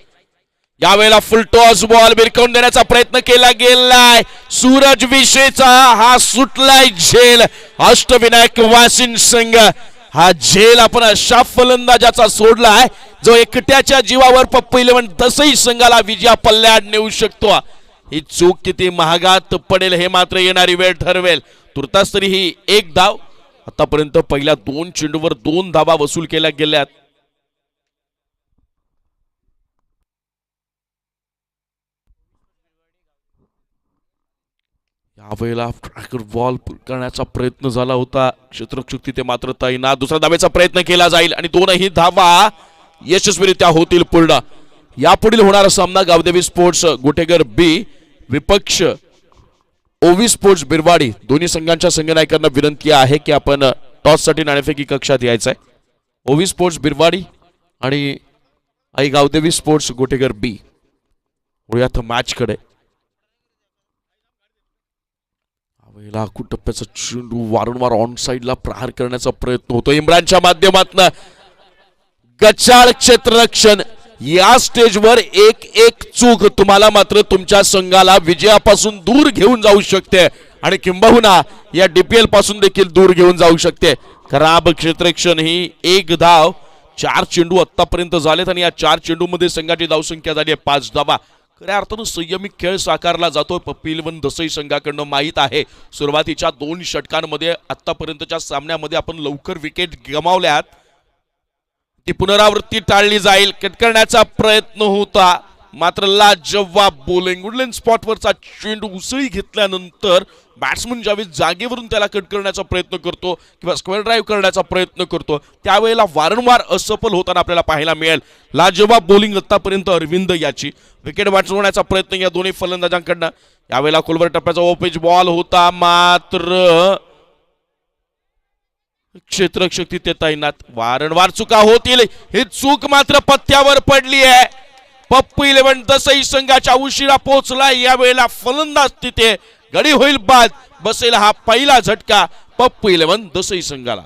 यावेळेला फुल टॉस बॉल भिरकावून देण्याचा प्रयत्न केला गेलाय. सूरज विशेचा हा सुटलाय झेल. अष्टविनायक वासिन संघ हा झेल आपण अशा फलंदाजाचा सोडलाय जो एकट्याच्या जीवावर पप्पू इलेव्हन धसई संघाला विजया पल्ल्याआड नेऊ शकतो. ही चूक किती महागात पडेल हे मात्र येणारी वेळ ठरवेल. तुर्तास तरी ही एक धाव. आतापर्यंत पहिल्या 2 चेंडूवर 2 धावा वसूल केल्या गेल्यात. यावेळेला ट्रॅकर बॉल करण्याचा प्रयत्न झाला होता. क्षेत्ररक्षक तिथे मात्र तैनात. दुसऱ्या धावेचा प्रयत्न केला जाईल आणि 2ही धावा यशस्वीरित्या होतील पूर्ण. यापुढील होणारा सामना गावदेवी स्पोर्ट्स गोटेगर बी विपक्ष ओवी स्पोर्ट्स बिरवाडी. दोन्ही संघांच्या संघनायकांना विनंती आहे की आपण टॉससाठी नाणेफेकी कक्षात यायचंय. ओवी स्पोर्ट्स बिरवाडी आणि आई गावदेवी स्पोर्ट्स गोटेगर बी. वळूयात मॅचकडे. टप्प्याचा चेंडू वारंवार ऑन साइडला प्रहार करण्याचा प्रयत्न होतो इम्रानच्या माध्यमातून. गचाळ क्षेत्ररक्षण. या स्टेजवर एक चूक तुम्हाला मात्र तुमच्या संघाला विजयापासून दूर घेऊन जाऊ शकते आणि किंबहुना या डीपीएल पासून देखील दूर घेऊन जाऊ शकते. खराब क्षेत्ररक्षण. ही एक धाव. 4 चेंडू आतापर्यंत झालेत आणि या 4 चेंडूमध्ये संघाची धावसंख्या झाली आहे 5 धावा. खऱ्या अर्थानं संयमित खेळ साकारला जातोय पप्पू इलेव्हन धसई संघाकडनं. माहीत आहे सुरुवातीच्या 2 षटकांमध्ये आतापर्यंतच्या सामन्यामध्ये आपण लवकर विकेट गमावल्यात. ती पुनरावृत्ती टाळली जाईल. कट करण्याचा प्रयत्न होता मात्र लाजवाब बॉलिंग. वुडलँड स्पॉटवरचा चेंडू उसळी घेतल्यानंतर बॅट्समन ज्यावेळी जागेवरून त्याला कट करण्याचा प्रयत्न करतो किंवा स्क्वेअर ड्राईव्ह करण्याचा प्रयत्न करतो त्यावेळेला वारंवार असफल होताना आपल्याला पाहायला मिळेल. लाजवाब बॉलिंग आतापर्यंत अरविंद याची. विकेट वाचवण्याचा प्रयत्न या दोन्ही फलंदाजांकडनं. यावेळेला खोलवर टप्प्याचा ओपेज बॉल होता मात्र क्षेत्ररक्षक तिथे तैनात. वारंवार चुका होतील. ही चूक मात्र पथ्यावर पडली आहे. पप्पू इलेव्हन धसई संघाच्या उशिरा पोहोचला. यावेळेला फलंदाज तिथे गडी होईल बाद. बसेल हा पहिला झटका पप्पू इलेव्हन धसई संघाला.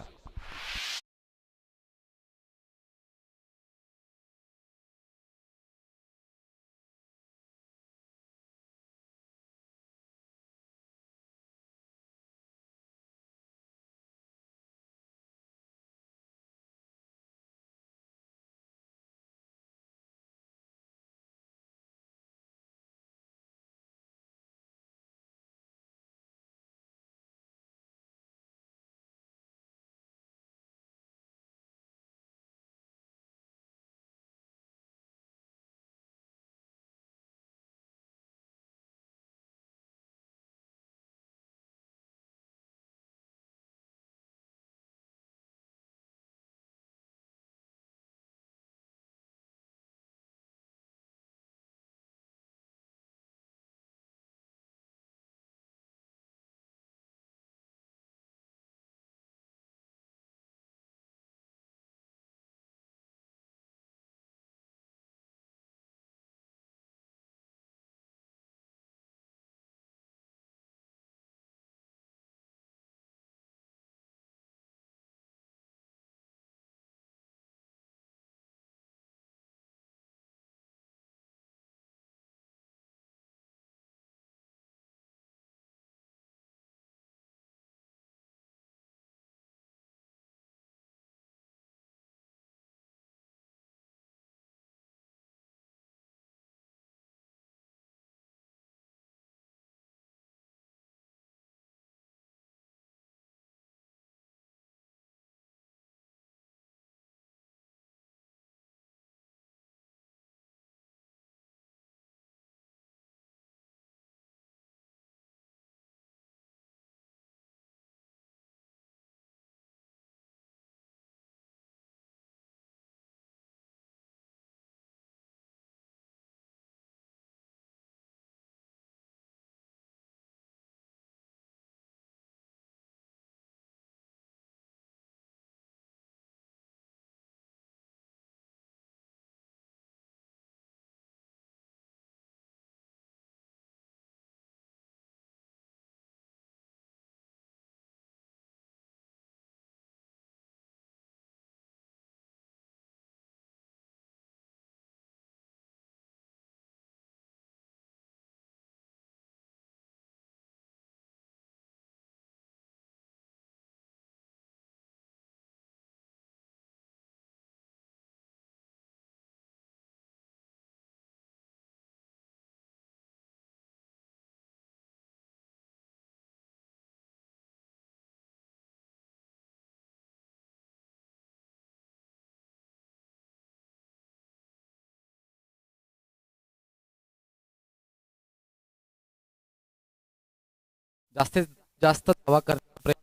जास्तीत जास्त धावा करण्याचा प्रयत्न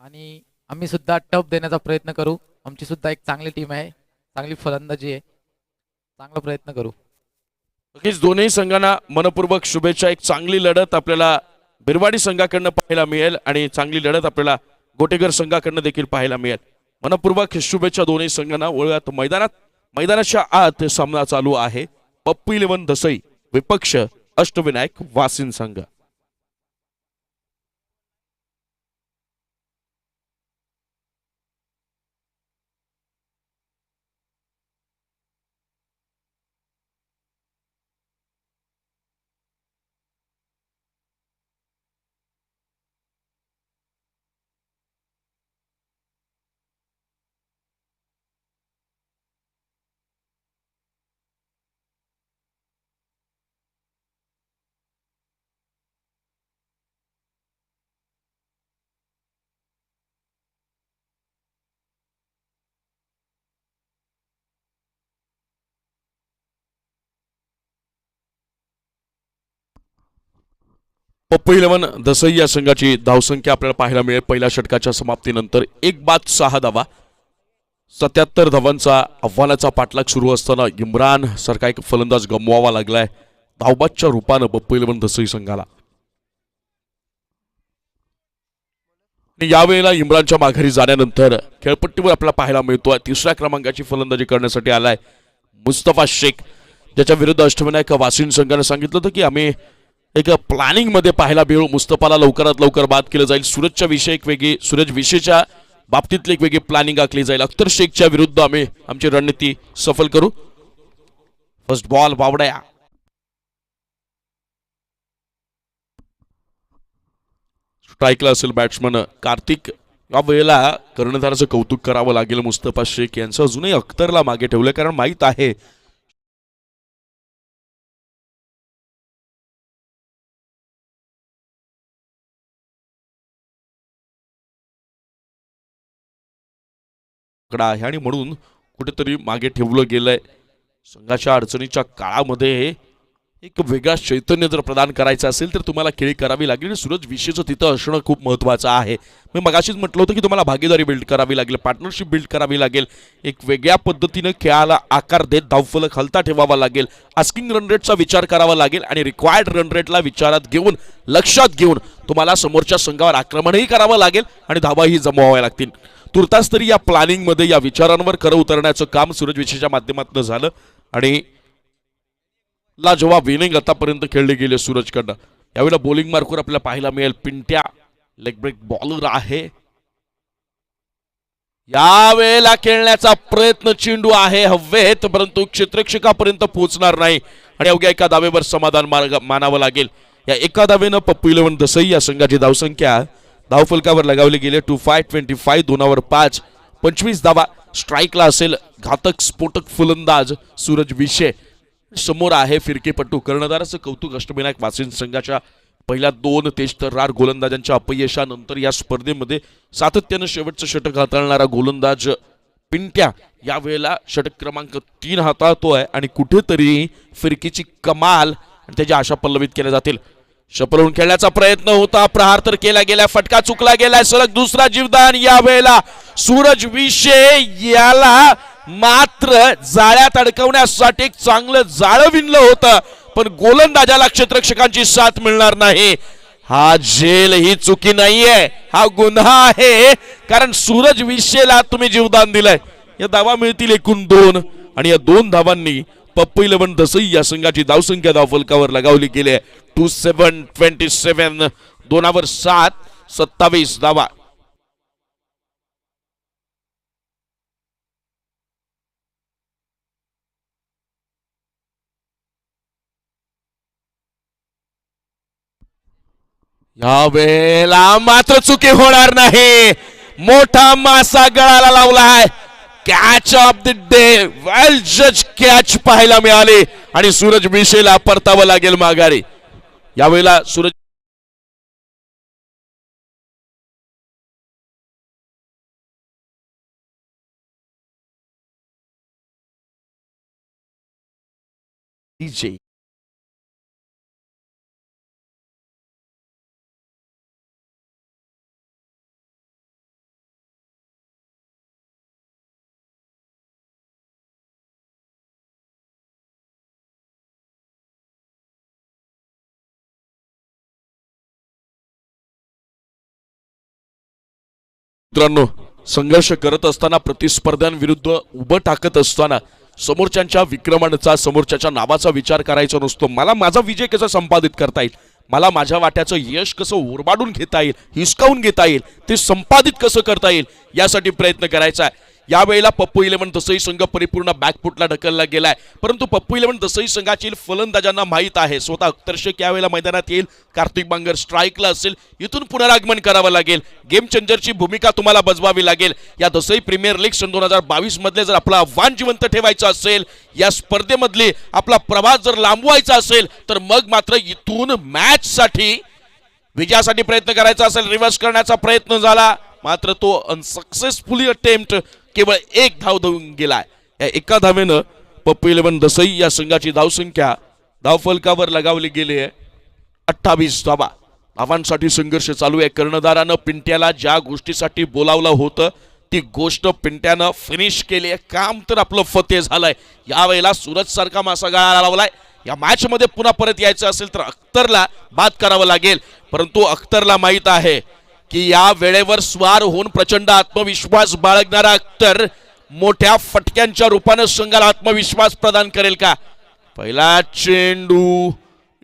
आणि आम्ही सुद्धा टप देण्याचा प्रयत्न करू. आमची सुद्धा एक चांगली टीम आहे, चांगली फलंदाजी आहे, चांगला प्रयत्न करू. नक्कीच दोन्ही संघांना मनपूर्वक शुभेच्छा. एक चांगली लढत आपल्याला बिरवाडी संघाकडनं पाहायला मिळेल आणि चांगली लढत आपल्याला गोटेगर संघाकडनं देखील पाहायला मिळेल. मनपूर्वक शुभेच्छा दोन्ही संघांना. वळूयात मैदानात. मैदानाच्या आत सामना चालू आहे. पप्पू इलेव्हन दसई विपक्ष अष्टविनायक वासिन संघ. पप्पू इलेव्हन दसई या संघाची धावसंख्या आपल्याला पाहायला मिळेल पहिल्या षटकाच्या समाप्तीनंतर. एक बाद 6 धावा. 77 धावांचा आव्हानाचा पाठलाग सुरू असताना इम्रान सारखा एक फलंदाज गमवावा लागलाय धावबादच्या रूपानं पप्पू इलेव्हन दसई संघाला. यावेळेला इम्रानच्या माघारी जाण्यानंतर खेळपट्टीवर आपल्याला पाहायला मिळतोय तिसऱ्या क्रमांकाची फलंदाजी करण्यासाठी आलाय मुस्तफा शेख, ज्याच्या विरुद्ध अष्टविनायक वासिन संघाने सांगितलं होतं की आम्ही एक प्लॅनिंग मध्ये पाहायला मिळू. मुस्तफाला लवकरात लवकर बाद केलं जाईल. सूरजच्या विषयी एक वेगळी, सूरज विषयीच्या बाबतीतली एक वेगळी प्लॅनिंग आखली जाईल. अख्तर शेखच्या विरुद्ध आम्ही आमची रणनीती सफल करू. First ball बावड्या. स्ट्राईकला असेल बॅट्समन कार्तिक. या वेळेला कर्णधाराचं कौतुक करावं लागेल मुस्तफा शेख यांचं. अजूनही अख्तरला मागे ठेवलं कारण माहीत आहे आहे आणि म्हणून कुठेतरी मागे ठेवलं गेलंय. संघाच्या अडचणीच्या काळामध्ये एक वेगळा चैतन्य जर प्रदान करायचं असेल तर तुम्हाला खेळी करावी लागेल. सूरज विषयचं तिथं असणं खूप महत्त्वाचं आहे. मी मगाशीच म्हटलं होतं की तुम्हाला भागीदारी बिल्ड करावी लागेल, पार्टनरशिप बिल्ड करावी लागेल. एक वेगळ्या पद्धतीनं खेळाला आकार देत धावफलक हलता ठेवावा लागेल. आस्किंग रन रेटचा विचार करावा लागेल आणि रिक्वायर्ड रन रेटला विचारात घेऊन, लक्षात घेऊन तुम्हाला समोरच्या संघावर आक्रमणही करावं लागेल आणि धावाही जमवाव्या लागतील. तुर्तास तरी या प्लॅनिंगमध्ये, या विचारांवर खरं उतरण्याचं काम सूरज विषयच्या माध्यमातून झालं आणि लाजवाब इनिंग आतापर्यंत खेळले गेले सूरजकडनं. यावेळेला बॉलिंग मार्कवर आपल्याला पाहायला मिळेल पिंट्या, लेग ब्रेक बॉलर आहे. यावेळेला खेळण्याचा प्रयत्न, चेंडू आहे हवेत परंतु क्षेत्ररक्षकापर्यंत पोहोचणार नाही आणि अवघ्या एका धावेवर समाधान मानावं लागेल. या एका धावेनं पप्पू इलेव्हन दसई या संघाची धावसंख्या धावफलकावर लगावली गेली 25-25. 2 5, 25 धावा. स्ट्राईकला असेल घातक स्फोटक फलंदाज सूरज विषय. समोर आहे फिरकीपट्टू. कर्णधाराचं कौतुक अष्टविनायक वासिन संघाच्या पहिल्या 2 तेजतर्रार गोलंदाजांच्या अपयशानंतर या स्पर्धेमध्ये सातत्यानं शेवटचं षटक हाताळणारा गोलंदाज पिंट्या यावेळेला षटक क्रमांक 3 हाताळतोय आणि कुठेतरी फिरकीची कमाल आणि त्याच्या आशा पल्लवित केल्या जातील. शपलवून खेळण्याचा प्रयत्न होता, प्रहार तर केला गेला, फटका चुकला गेलाय, सलग दुसरा जीवदान. यावेळेला सूरज विषय याला मात्र जाळ्यात अडकवण्यासाठी एक चांगलं जाळं विणलं होतं पण गोलंदाजाला क्षेत्ररक्षकांची साथ मिळणार नाही. हा झेल ही चुकी नाहीये, हा गुन्हा आहे कारण सूरज विषयला तुम्ही जीवदान दिलंय. या धावा मिळतील एकूण 2 आणि या 2 धावांनी पप्पू इलेव्हन दसई या संघाची धावसंख्या धावफलकावर लगावली गेली आहे 27-27. 2 7, 27 धावा. यावेळेला मात्र चुकी होणार नाही. मोठा मासा गळाला लावलाय. कॅच ऑफ द डे, वेल जज कॅच पाहायला मिळाली आणि सूरज विषयला परतावं लागेल माघारी. यावेळेला सूरज मित्रांनो, संघर्ष करत असताना प्रतिस्पर्ध्यांविरुद्ध उभं टाकत असताना समोरच्यांच्या विक्रमांचा समोरच्याच्या नावाचा विचार करायचा नसतो. मला माझा विजय कसा संपादित करता येईल, मला माझ्या वाट्याचं यश कसं ओरबाडून घेता येईल, हिसकावून घेता येईल, ते संपादित कसं करता येईल यासाठी प्रयत्न करायचा आहे. यावेळेला पप्पू इलेव्हन दसई संघ परिपूर्ण बॅकफुटला ढकलला गेलाय. परंतु पप्पू इलेव्हन दसई संघातील फलंदाजांना माहीत आहे स्वतः अख्तर शेख यावेळेला मैदानात येईल, कार्तिक बांगर स्ट्राईकला असेल, इथून पुनरागमन करावं लागेल, गेम चेंजरची भूमिका तुम्हाला बजवावी लागेल. या दसई प्रीमियर लीग सन 2022 मधले जर आपलं आव्हान जिवंत ठेवायचं असेल, या स्पर्धेमधले आपला प्रवास जर लांबवायचा असेल, तर मग मात्र इथून मॅचसाठी विजयासाठी प्रयत्न करायचा असेल. रिव्हर्स करण्याचा प्रयत्न झाला मात्र तो अनसक्सेसफुली अटेम्प्ट, केवळ एक धाव देऊन गेलाय. या एका धावेनं पप्पू इलेव्हन दसई या संघाची धावसंख्या धावफलकावर लगावली गेली आहे 28 धावा. धावांसाठी संघर्ष चालू आहे. कर्णधारानं पिंट्याला ज्या गोष्टीसाठी बोलावलं होतं ती गोष्ट पिंट्यानं फिनिश केली आहे. काम तर आपलं फतेह झालंय. यावेळेला सूरज सारखा मासा गाळा लावलाय. या मॅच मध्ये पुन्हा परत यायचं असेल तर अख्तरला बाद करावं लागेल. परंतु अख्तरला माहित आहे की या वेळेवर स्वार होऊन प्रचंड आत्मविश्वास बाळगणारा अख्तर मोठ्या फटक्यांच्या रूपाने संघाला आत्मविश्वास प्रदान करेल का. पहिला चेंडू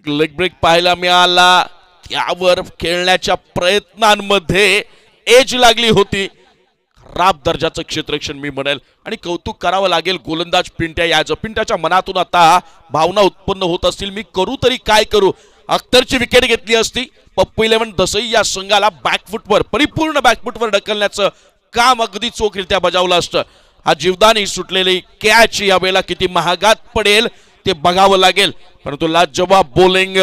लेग ब्रेक पाहायला मिळाला, त्यावर खेळण्याच्या प्रयत्नांमध्ये एज लागली होती. खराब दर्जाचं क्षेत्ररक्षण मी म्हणेल आणि कौतुक करावं लागेल गोलंदाज पिंट्या याचं. पिंट्याच्या मनातून आता भावना उत्पन्न होत असतील, मी करू तरी काय करू. अख्तरची विकेट घेतली असती, पप्पू इलेव्हन दसई या संघाला बॅकफुटवर परिपूर्ण बॅकफुटवर ढकलण्याचं काम अगदी चोखरित्या बजावलं असतं. हा जीवदान ही सुटलेली कॅच यावेळेला किती महागात पडेल ते बघावं लागेल. परंतु लाजवाब बॉलिंग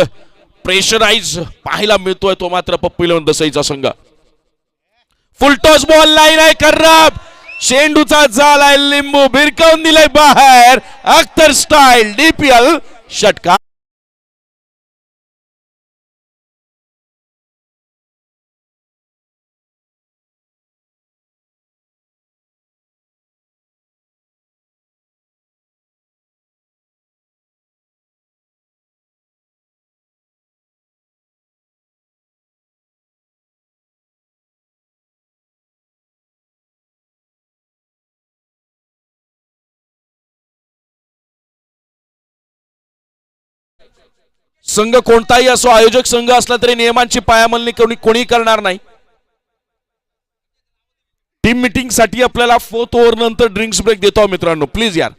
प्रेशराइज पाहायला मिळतोय तो मात्र पप्पू इलेव्हन दसईचा संघ. फुलटॉस बॉल लाईन आहे खराब, चेंडूचा जाल आहे, लिंबू भिरकावून दिलाय बाहेर. अख्तर स्टाईल डीपीएल षटकार. संघ कोणताही असो, आयोजक संघ असला तरी नियमांची पायामलनी कोणी करणार नाही. टीम मीटिंग साठी आपल्याला 4th ओव्हर नंतर ड्रिंक्स ब्रेक देतो मित्रांनो, प्लीज यार.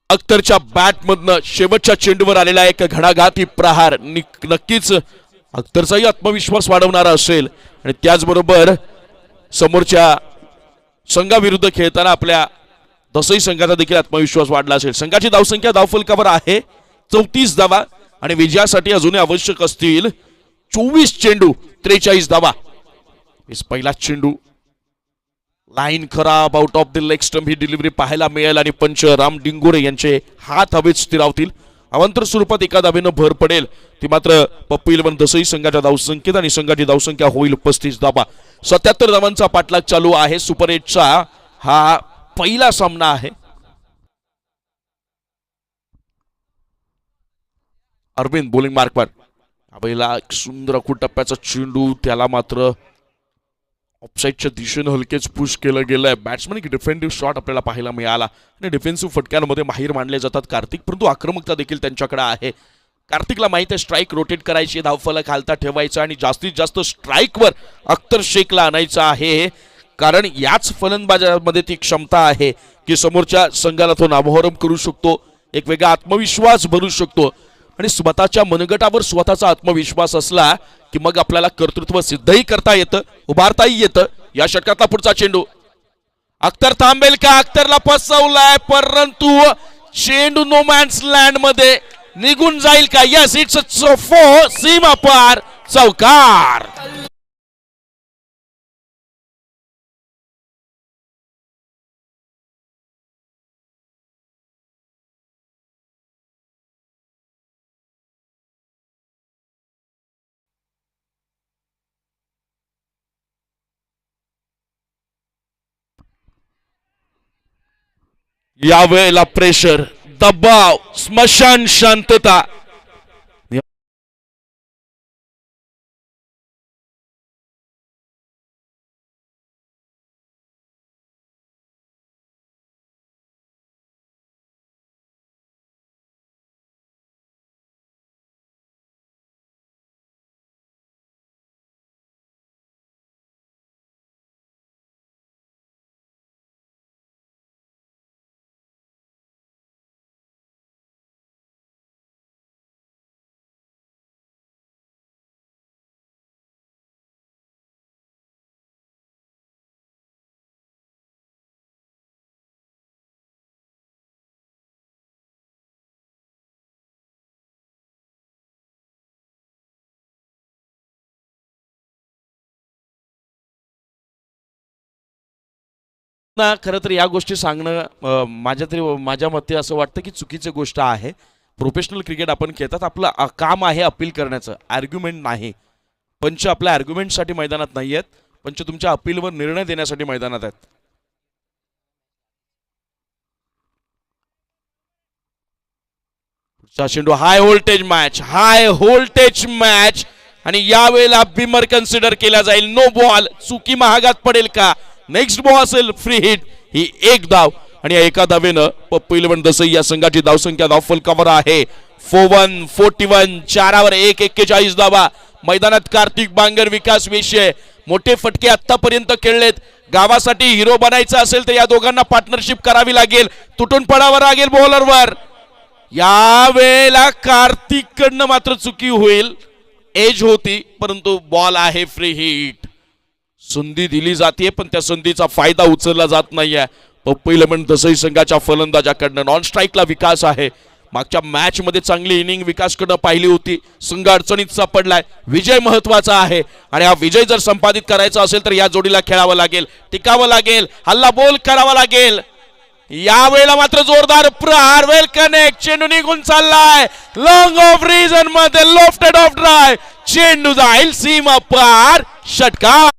अख्तरच्या बॅट मधनं शेवटच्या चेंडूवर आलेला एक घणाघाती प्रहार नक्कीच अख्तरचाही आत्मविश्वास वाढवणारा असेल आणि त्याचबरोबर समोरच्या संघाविरुद्ध खेळताना आपल्या दसई संघाचा देखील आत्मविश्वास वाढला असेल. संघाची धावसंख्या धावफलकावर आहे 34 धावा आणि विजयासाठी अजूनही आवश्यक असतील 24 चेंडू 43 धावा. पहिला चेंडू लाईन खराब, out of the leg stump he delivery पाहायला मिळेल आणि पंच राम डिंगोरे यांचे हात हवेत स्थिरावतील. अवांतर स्वरूपात एका धावेनं भर पडेल ती मात्र पप्पू इलेव्हन दसई संघाच्या धावसंख्येत आणि संघाची धावसंख्या होईल 35 धावा. 77 धावांचा पाठलाग चालू आहे. सुपर 8चा हा पहिला सामना आहे. अरविंद बॉलिंग मार्कवर. पहिला एक सुंदर टप्प्याचा चेंडू, त्याला मात्र ऑफसाईडच्या दिशेने हलकेच पुश केलं गेलंय. बॅट्समन एक डिफेन्सिव्ह शॉट आपल्याला पाहायला मिळाला आणि डिफेन्सिव्ह फटक्यांमध्ये माहीर मानले जातात कार्तिक, परंतु आक्रमकता देखील त्यांच्याकडे आहे. कार्तिकला माहिती आहे स्ट्राईक रोटेट करायची, धावफलक हालता ठेवायचा आणि जास्तीत जास्त स्ट्राईकवर अख्तर शेखला आणायचं आहे. कारण याच फलंदाजामध्ये ती क्षमता आहे की समोरच्या संघाला तो नामोहरम करू शकतो, एक वेगळा आत्मविश्वास भरू शकतो आणि स्वतःच्या मनगटावर स्वतःचा आत्मविश्वास असला की मग आपल्याला कर्तृत्व सिद्धही करता येतं, उभारताही येतं. या षटकातला पुढचा चेंडू अख्तर थांबेल का, अख्तरला फसवलाय परंतु चेंडू नो मॅन्स लँड मध्ये निघून जाईल का. यस, इट्स फोर, सीमा पार, चौकार. यावेळेला प्रेशर, दबाव, स्मशान शांतता ना खरं तर या गोष्टी सांगणं माझ्या मते असं वाटतं की चुकीची गोष्ट आहे. प्रोफेशनल क्रिकेट आपण खेळतात, आपलं काम आहे अपील करण्याचं, आर्ग्युमेंट नाही. पंच आपल्या आर्ग्युमेंटसाठी मैदानात नाही आहेत, पंच तुमच्या अपीलवर निर्णय देण्यासाठी मैदानात आहेत. पुढचा चेंडू हाय व्होल्टेज मॅच आणि यावेळेला बिमर कन्सिडर केला जाईल. नो बॉल, चुकी महागात पडेल का? नेक्स्ट बॉल असेल फ्री हिट. ही एक धाव आणि या एका धावेनं पप्पू इलेव्हन दसई या संघाची धावसंख्या धावफल कव्हर आहे 41 4वर 41 धावा. मैदानात कार्तिक बांगर, विकास विषय मोठे फटके आतापर्यंत खेळलेत. गावासाठी हिरो बनायचं असेल तर या दोघांना पार्टनरशिप करावी लागेल, तुटून पडावं लागेल बॉलरवर. या वेळेला कार्तिक कडनं मात्र चुकी होईल, एज होती परंतु बॉल आहे फ्री हिट. संधी दिली जाते पण त्या संधीचा फायदा उचलला जात नाहीये पप्पू इलेव्हन दसई संघाच्या फलंदाजाकडनं. नॉन स्ट्राईकला विकास आहे. मागच्या मॅच मध्ये चांगली इनिंग विकासकडनं पाहिली होती. संघ अडचणीत सापडलाय, विजय महत्वाचा आहे आणि हा विजय जर संपादित करायचा असेल तर या जोडीला खेळावं लागेल, टिकावं लागेल, हल्ला बोल करावा लागेल. यावेळेला मात्र जोरदार प्रहार, वेल कनेक्ट, चेंडू निघून चाललाय लॉंग ऑफ रिजन मध्ये, लोफ्टेड ऑफ ड्राइव्ह, चेंडू जाईल सीमा पार, षटकार.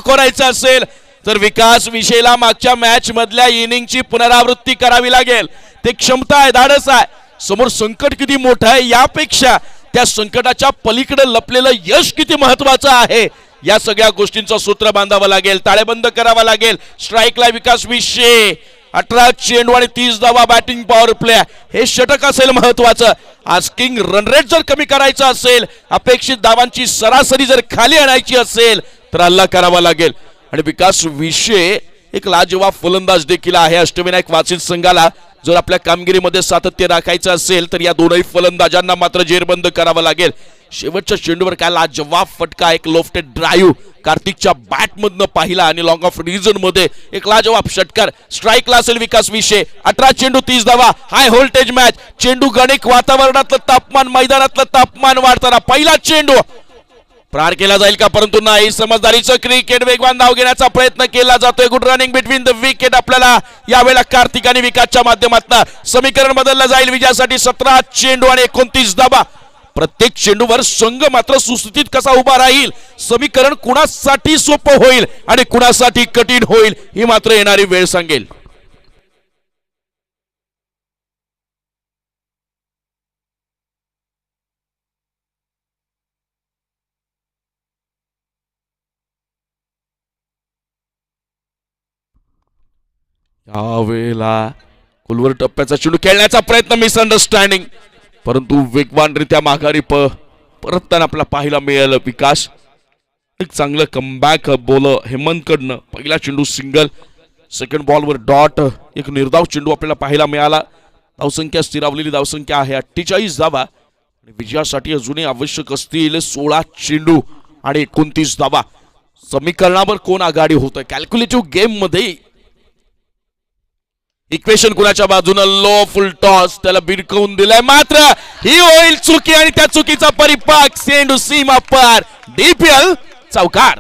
करायचं असेल तर विकास विषयला मागच्या मॅच मधल्या इनिंगची पुनरावृत्ती करावी लागेल. ते क्षमता आहे, धाडस आहे. समोर संकट किती मोठं आहे यापेक्षा त्या संकटाच्या पलीकडे लपलेलं यश किती महत्वाचं आहे या सगळ्या गोष्टींचं सूत्र बांधावं लागेल, ताळेबंद करावा लागेल. स्ट्राईकला विकास विषय, 18 चेंडू आणि 30 धावा, बॅटिंग पॉवर प्ले, हे षटक असेल महत्वाचं. आस्किंग रन रेट जर कमी करायचं असेल, अपेक्षित धावांची सरासरी जर खाली आणायची असेल तर हल्ला करावा लागेल. आणि विकास विषय एक लाजवाब फलंदाज देखील आहे. अष्टविनायक वाचित संघाला जर आपल्या कामगिरीमध्ये सातत्य राखायचं असेल तर या दोनही फलंदाजांना मात्र जेरबंद करावं लागेल. शेवटच्या चेंडूवर काय लाजवाब फटका, एक लोफ्टेड ड्राईव्ह कार्तिकच्या बॅटमधनं पाहिला आणि लॉंग ऑफ रिजन मध्ये एक लाजवाब षटकार. स्ट्राईकला असेल विकास विषय, 18 चेंडू 30 धावा, हाय व्होल्टेज मॅच. चेंडू गणिक वातावरणातलं तापमान, मैदानातलं तापमान वाढताना पहिला चेंडू प्रहार केला जाईल का? परंतु नाही. समजदारीचं क्रिकेट, वेगवान धाव घेण्याचा प्रयत्न केला जातोय. Good running between the wicket. आपल्याला यावेळेला कार्तिक आणि विकासच्या माध्यमातून समीकरण बदललं जाईल. विजयासाठी 17 चेंडू आणि 29 धावा. प्रत्येक चेंडूवर संघ मात्र सुस्थितीत कसा उभा राहील, समीकरण कुणासाठी सोपं होईल आणि कुणासाठी कठीण होईल ही मात्र येणारी वेळ सांगेल. यावेळेला कुलवर टप्प्याचा चेंडू खेळण्याचा प्रयत्न, मिसअंडरस्टँडिंग, परंतु वेगवानरित्या माघारी परतताना आपल्याला पाहायला मिळालं. विकास एक चांगलं कमबॅक बोल हेमंतकडनं. पहिला चेंडू सिंगल, सेकंड बॉलवर डॉट, एक निर्धाव चेंडू आपल्याला पाहायला मिळाला. धावसंख्या स्थिरावलेली धावसंख्या आहे 48 धावा आणि विजयासाठी अजूनही आवश्यक असतील 16 चेंडू आणि 29 धावा. समीकरणावर कोण आघाडी होतोय कॅल्क्युलेटिव्ह गेम मध्ये, इक्वेशन कुणाच्या बाजूनं, लो फुल टॉस, त्याला बिरकवून दिलाय, मात्र ही होईल चुकी आणि त्या चुकीचा परिपाक, चेंडू सीमा पार, डीपीएल चौकार.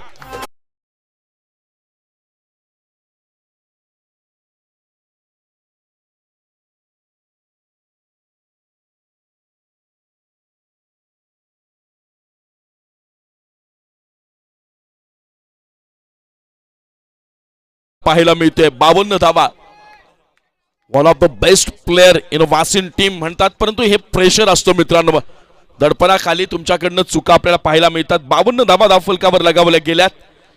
पाहायला मिळते 52 धावा. One of the best player in वासिन टीम म्हणतात, परंतु हे प्रेशर असतं मित्रांनो. दडपणाखाली तुमच्याकडनं चुका आपल्याला पाहायला मिळतात. 52 धावा धावफलकावर लगावल्या गेल्यात.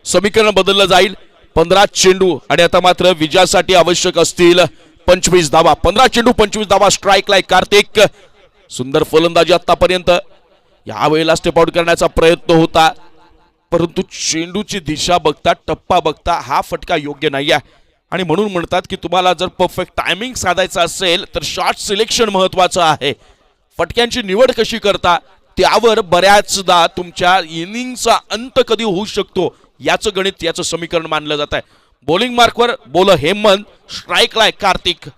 समीकरण बदललं जाईल. 15 चेंडू आणि आता मात्र विजयासाठी आवश्यक असतील 25 धावा. 15 चेंडू 25 धावा. स्ट्राईक लाय कार्तिक. सुंदर फलंदाजी आतापर्यंत. यावेळेला स्टेप आउट करण्याचा प्रयत्न होता, परंतु चेंडूची दिशा बघता, टप्पा बघता हा फटका योग्य नाही आहे. आणि म्हणून म्हणतात की तुम्हाला जर परफेक्ट टायमिंग साधायचं असेल तर शॉट सिलेक्शन महत्वाचं आहे. फटक्यांची निवड कशी करता त्यावर बऱ्याचदा तुमच्या इनिंगचा अंत कधी होऊ शकतो याचं गणित, याचं समीकरण मानलं जात आहे. बॉलिंग मार्कवर बोल हेमंत. स्ट्राईक लाय कार्तिक.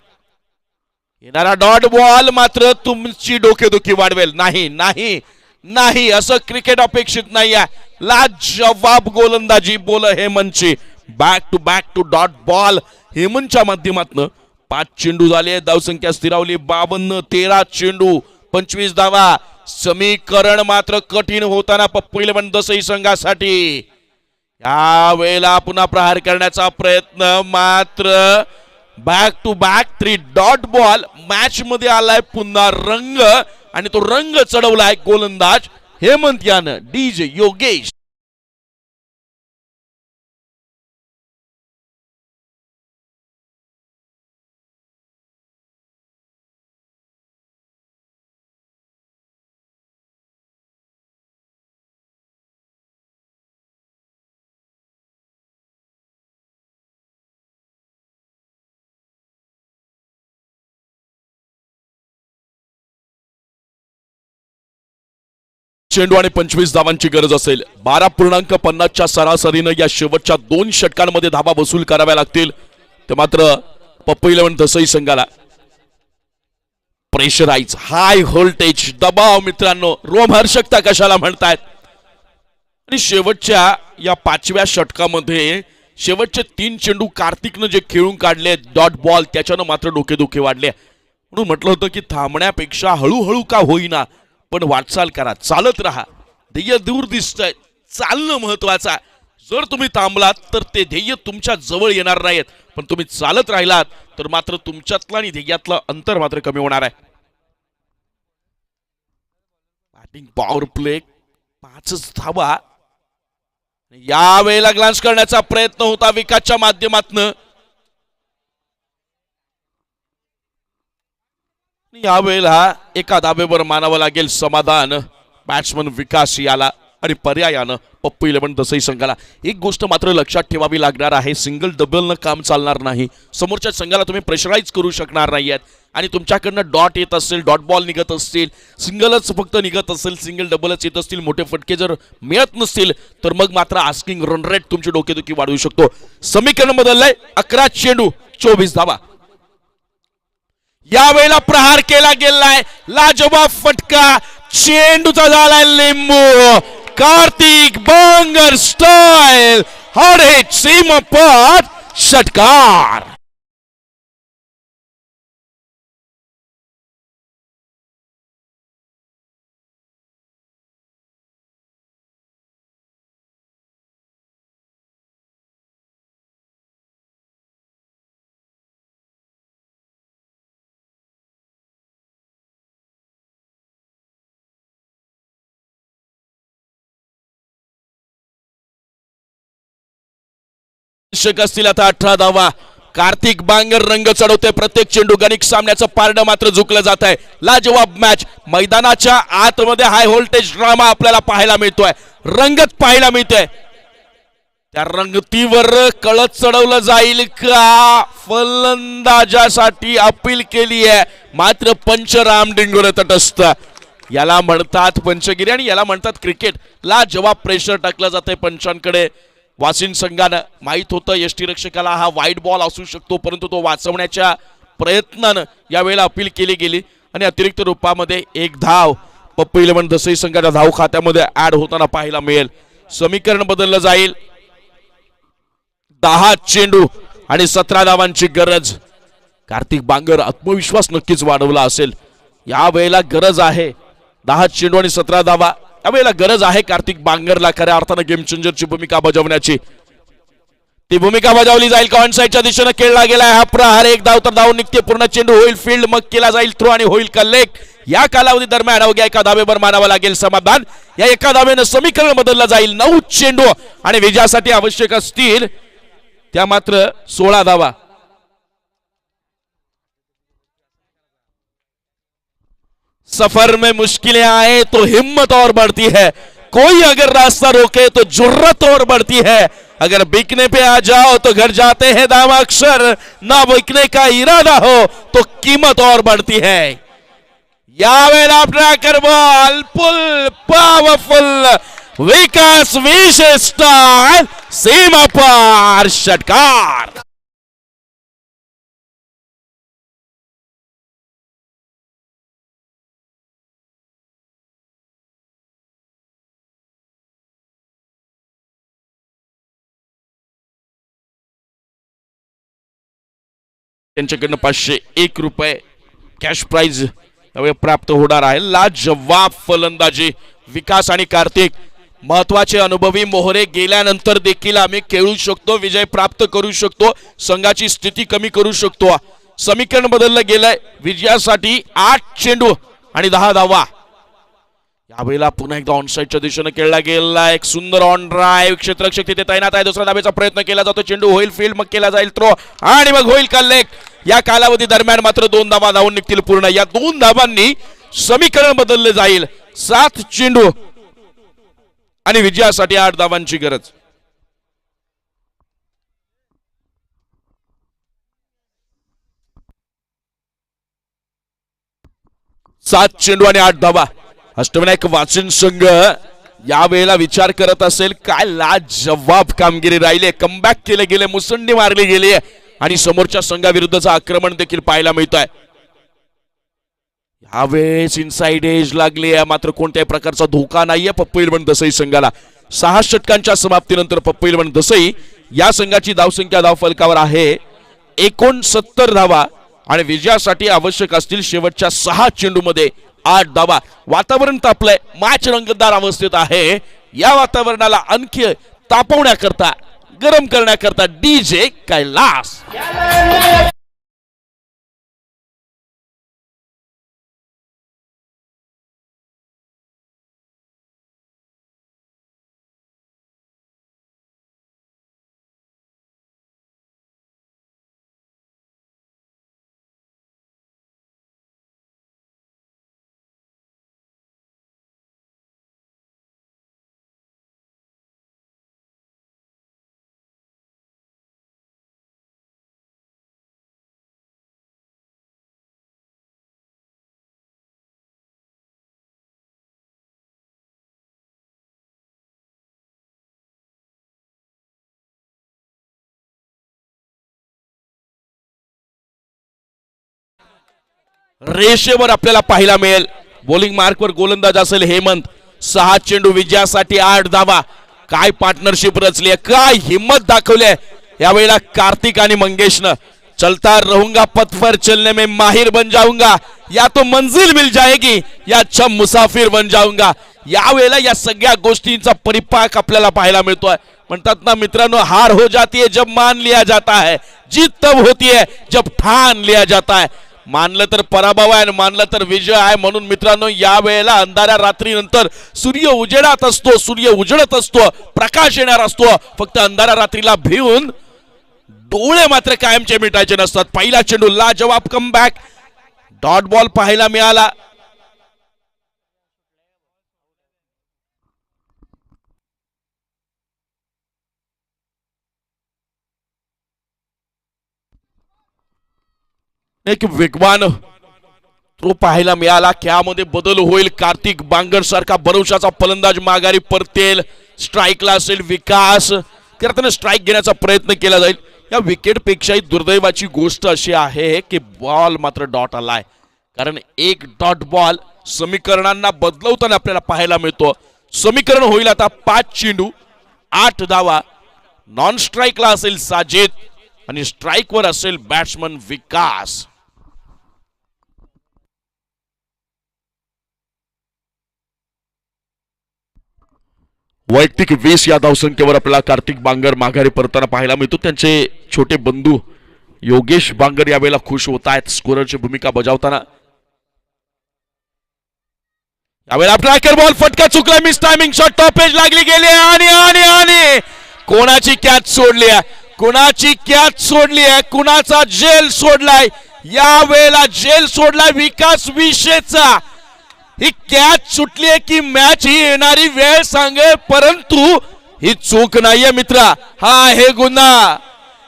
येणारा डॉट बॉल मात्र तुमची डोकेदुखी वाढवेल. नाही नाही नाही, असं क्रिकेट अपेक्षित नाही आहे. लाजवाब गोलंदाजी बोल हेमंतची. बॅक टू डॉट बॉल हेमंतच्या माध्यमातून. 5 चेंडू झाले. धावसंख्या स्थिरावली 52. 13 चेंडू 25 धावा. समीकरण मात्र कठीण होताना पप्पू इलेव्हन दसई संघासाठी. या वेळेला पुन्हा प्रहार करण्याचा प्रयत्न, मात्र back to back 3 dot ball. Match मध्ये आलाय पुन्हा रंग आणि तो रंग चढवलाय गोलंदाज हेमंत यानं. डीजे योगेश. चेंडू आणि 25 धावांची गरज असेल. 12.50च्या सरासरीनं या शेवटच्या 2 षटकांमध्ये धावा वसूल कराव्या लागतील. ते मात्र पप्पू इलेव्हन दसई संघाला. प्रेशराइज, हाय व्होल्टेज, दबाव मित्रांनो, रोमहर्षकता कशाला म्हणतायत. आणि शेवटच्या या 5व्या षटकामध्ये शेवटचे 3 चेंडू कार्तिकनं जे खेळून काढले डॉट बॉल, त्याच्यानं मात्र डोकेदुखी वाढले. म्हणून म्हटलं होतं की थांबण्यापेक्षा हळूहळू का होईना पण वाटचाल करा, चालत राहा. ध्येय दूर दिसतंय, चालणं महत्वाचं आहे. जर तुम्ही थांबलात तर ते ध्येय तुमच्या जवळ येणार नाहीत, पण तुम्ही चालत राहिलात तर मात्र तुमच्यातलं आणि ध्येयातलं अंतर मात्र कमी होणार आहे. बॅटिंग पॉवर प्ले 5 धावा. या वेळेला ग्लान्स करण्याचा प्रयत्न होता विकासच्या माध्यमातून. यावेळेला एका धाबेवर मानावं लागेल समाधान बॅट्समन विकास याला आणि पर्यायानं पप्पू इलेव्हन दसई संघाला. एक गोष्ट मात्र लक्षात ठेवावी लागणार आहे, सिंगल डबलनं काम चालणार नाही. समोरच्या संघाला तुम्ही प्रेशराईज करू शकणार नाही आहेत आणि तुमच्याकडनं डॉट येत असेल, डॉट बॉल निघत असतील, सिंगलच फक्त निघत असेल, सिंगल डबलच येत असतील, मोठे फटके जर मिळत नसतील तर मग मात्र आस्किंग रन रेट तुमची डोकेदुखी वाढवू शकतो. समीकरण बदललंय. 11 चेंडू 24 धावा. यावेळेला प्रहार केला गेलाय. लाजवाब फटका, चेंडूचा झालाय लिंबू. Kartik Bangar style hard hit सीमापार षटकार. असतील आता 18 धावा. कार्तिक बांगर रंग चढवते. प्रत्येक चेंडू गणिक सामन्याचं पारडं मात्र झुकलं जात आहे. लाजवाब मॅच. मैदानाच्या आतमध्ये हाय व्होल्टेज ड्रामा आपल्याला पाहायला मिळतोय, रंगत पाहायला मिळते. त्या रंगतीवर कळत चढवलं जाईल का फलंदाजासाठी अपील केली आहे, मात्र पंच राम डिंगोरे तटस्थ. याला म्हणतात पंचगिरी आणि याला म्हणतात क्रिकेट. लाजवाब प्रेशर टाकलं जाते पंचांकडे. वासिन संघानं माहित होतं यष्टीरक्षकाला हा वाईट बॉल असू शकतो, परंतु तो वाचवण्याच्या प्रयत्नानं यावेळेला अपील केली गेली आणि अतिरिक्त रूपामध्ये 1 धाव पप्पू इलेव्हन दसई संघाच्या धाव खात्यामध्ये ऍड होताना पाहायला मिळेल. समीकरण बदललं जाईल. 10 चेंडू आणि 17 धावांची गरज. कार्तिक बांगर आत्मविश्वास नक्कीच वाढवला असेल. यावेळेला गरज आहे 10 चेंडू आणि 17 धावा. यावेळेला गरज आहे कार्तिक बांगरला खऱ्या अर्थानं गेम चेंजरची भूमिका बजावण्याची. ती भूमिका बजावली जाईल. ऑन साईडच्या दिशेने खेळला गेलाय हा प्रहार. 1 धाव तर धाव निघते. पूर्ण चेंडू होईल फील्ड, मग केला जाईल थ्रो आणि होईल कलेक्ट. या कालावधी दरम्यान अवघ्या एका धावेवर मानावं लागेल समाधान. या एका धावेनं समीकरण बदललं जाईल. 9 चेंडू आणि विजयासाठी आवश्यक असतील त्या मात्र 16 धावा. सफर में मुश्किलें आए तो हिम्मत और बढ़ती है. कोई अगर रास्ता रोके तो जुर्रत और बढ़ती है. अगर बिकने पे आ जाओ तो घर जाते हैं दाम अक्षर. ना बिकने का इरादा हो तो कीमत और बढ़ती है. यावेळेला ट्रॅकर बॉल फुल पॉवरफुल विकास स्टार सीमा पार षटकार. त्यांच्याकडनं 501 रुपये कॅश प्राइज प्राप्त होणार आहे. लाजवाब फलंदाजी विकास आणि कार्तिक. महत्वाचे अनुभवी मोहरे गेल्यानंतर देखील आम्ही खेळू शकतो, विजय प्राप्त करू शकतो, संघाची स्थिती कमी करू शकतो. समीकरण बदललं गेलंय. विजयासाठी 8 चेंडू आणि 10 धावा. यावेळेला पुन्हा एकदा ऑनसाइडच्या दिशेने खेळला गेला. एक सुंदर ऑन ड्राइव्ह. क्षेत्ररक्षक तिथे तैनात आहे. दुसरा धावेचा प्रयत्न केला जातो. चेंडू होईल फील्ड, मग केला जाईल थ्रो आणि मग होईल कल्लेक. या कालावधी दरम्यान मात्र 2 धावा धावून निघतील पूर्ण. या 2 धावांनी समीकरण बदलले जाईल. 7 चेंडू आणि विजयासाठी 8 धावांची गरज. सात चेंडू आणि 8 धावा. अष्टविनायक वाचिन संघ यावेळेला विचार करत असेल काय लाजवाब कामगिरी राहिली. कमबॅक केले गेले, मुसंडी मारली गेली आणि समोरच्या संघाविरुद्धचं आक्रमण देखील पाहायला मिळत आहे. यावेळेस इनसाइड एज लागली आहे, मात्र कोणत्याही प्रकारचा धोका नाहीये पप्पू इलेव्हन दसई संघाला. 6 षटकांच्या समाप्तीनंतर पप्पू इलेव्हन दसई या संघाची धावसंख्या धावफलकावर आहे 69 धावा आणि विजयासाठी आवश्यक असतील शेवटच्या 6 चेंडूमध्ये 8 धावा. वातावरण तापलंय, मॅच रंगतदार अवस्थेत आहे. या वातावरणाला आणखी तापवण्याकरता, गरम करण्याकरता डीजे कैलास. रेषेवर आपल्याला पाहायला मिळेल. बॉलिंग मार्कवर गोलंदाज असेल हेमंत. 6 चेंडू विजयासाठी 8 धावा. काय पार्टनरशिप रचली आहे, काय हिम्मत दाखवली आहे यावेळेला कार्तिक आणि मंगेशनं. चलता रहूंगा पथ पर चलने में माहिर बन जाऊंगा, या तो मंजिल मिल जाएगी या अच्छा मुसाफिर बन जाऊंगा. यावेळेला या सगळ्या गोष्टींचा परिपाक आपल्याला पाहायला मिळतोय. म्हणतात ना मित्रांनो, हार हो जाती है जब मान लिया जाता है, जीत तब होती है जब ठान लिया जाता है. मानलं तर पराभव आहे आणि मानलं तर विजय आहे. म्हणून मित्रांनो, या वेळेला अंधाऱ्या रात्रीनंतर सूर्य उजेडात असतो, सूर्य उजळत असतो, प्रकाश येणार असतो. फक्त अंधाऱ्या रात्रीला भिवून डोळे मात्र कायमचे मिटायचे नसतात. पहिला चेंडू लाजवाब कमबॅक, डॉट बॉल पाहायला मिळाला. एक वेगवान तो पाहायला मिळाला. खेळामध्ये बदल होईल. कार्तिक बांगर सारखा भरवशाचा फलंदाज माघारी परतेल. स्ट्राईकला असेल विकास, करताना स्ट्राईक घेण्याचा प्रयत्न केला जाईल. या विकेट पेक्षाही दुर्दैवाची गोष्ट अशी आहे की बॉल मात्र डॉट आलाय. कारण एक डॉट बॉल समीकरणांना बदलवताना आपल्याला पाहायला मिळतो. समीकरण होईल आता 5 चेंडू 8 धावा. नॉन स्ट्राईकला असेल साजिद आणि स्ट्राईकवर असेल बॅट्समन विकास. वैयक्तिक 20 या धावसंख्येवर आपल्याला कार्तिक बांगर माघारी परताना पाहायला मिळतो. त्यांचे छोटे बंधू योगेश बांगर यावेळेला खुश होत आहेत स्कोररची भूमिका बजावताना. यावेळेला ट्रॅकर बॉल फटका चुकला, मिस टायमिंग शॉट, टॉपेज लागली गेली आणि आणि आणि कोणाची कॅच सोडली आहे, कुणाची कॅच सोडली आहे, कुणाचा जेल सोडलाय, यावेळेला जेल सोडलाय विकास विशेचा. ही कॅच सुटली आहे की मॅच ही येणारी वेळ सांगे, परंतु ही चूक नाहीये मित्रा, हा आहे गुन्हा.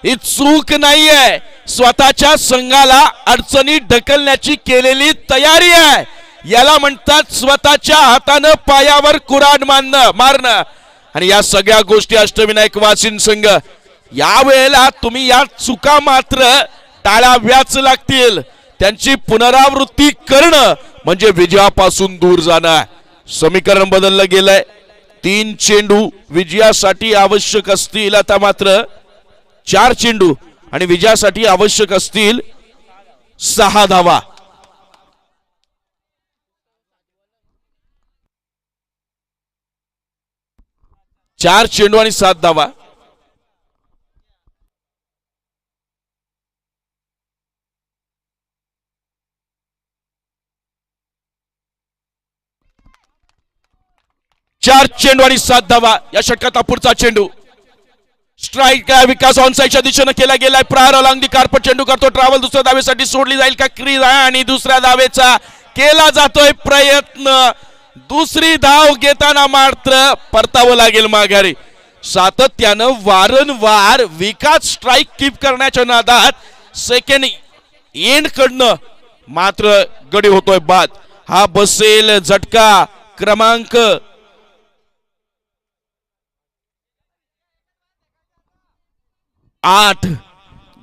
ही चूक नाहीये, स्वतःच्या संघाला अडचणीत ढकलण्याची केलेली तयारी आहे. याला म्हणतात स्वतःच्या हातानं पायावर कुऱ्हाड मारणं. आणि या सगळ्या गोष्टी अष्टविनायक वासिन संघ यावेळेला तुम्ही या चुका मात्र टाळाव्याच लागतील. त्यांची पुनरावृत्ती करणं म्हणजे विजयापासून दूर जाणं. समीकरण बदललं गेलंय. 3 चेंडू विजयासाठी आवश्यक असतील, आता मात्र 4 चेंडू आणि विजयासाठी आवश्यक असतील 6 धावा. 4 चेंडू आणि 7 धावा. चार चेंडू आणि 7 धावा. या षटकाचा पुढचा चेंडू स्ट्राइक विकास ऑनसाइडच्या दिशेने केला गेलाय. प्रहार अलॉंग दी कार्पेट चेंडू करतो ट्रॅव्हल, दुसऱ्या धावेसाठी सोडली जाईल का क्रीज आहे आणि दुसऱ्या धावेचा केला जातोय प्रयत्न. दुसरी धाव घेताना मात्र परतावं लागेल माघारी. सातत्यानं वारंवार विकास स्ट्राइक कीप करण्याच्या नादात सेकंड एंड कडनं मात्र गडी होतोय बाद. हा बसेल झटका क्रमांक 8.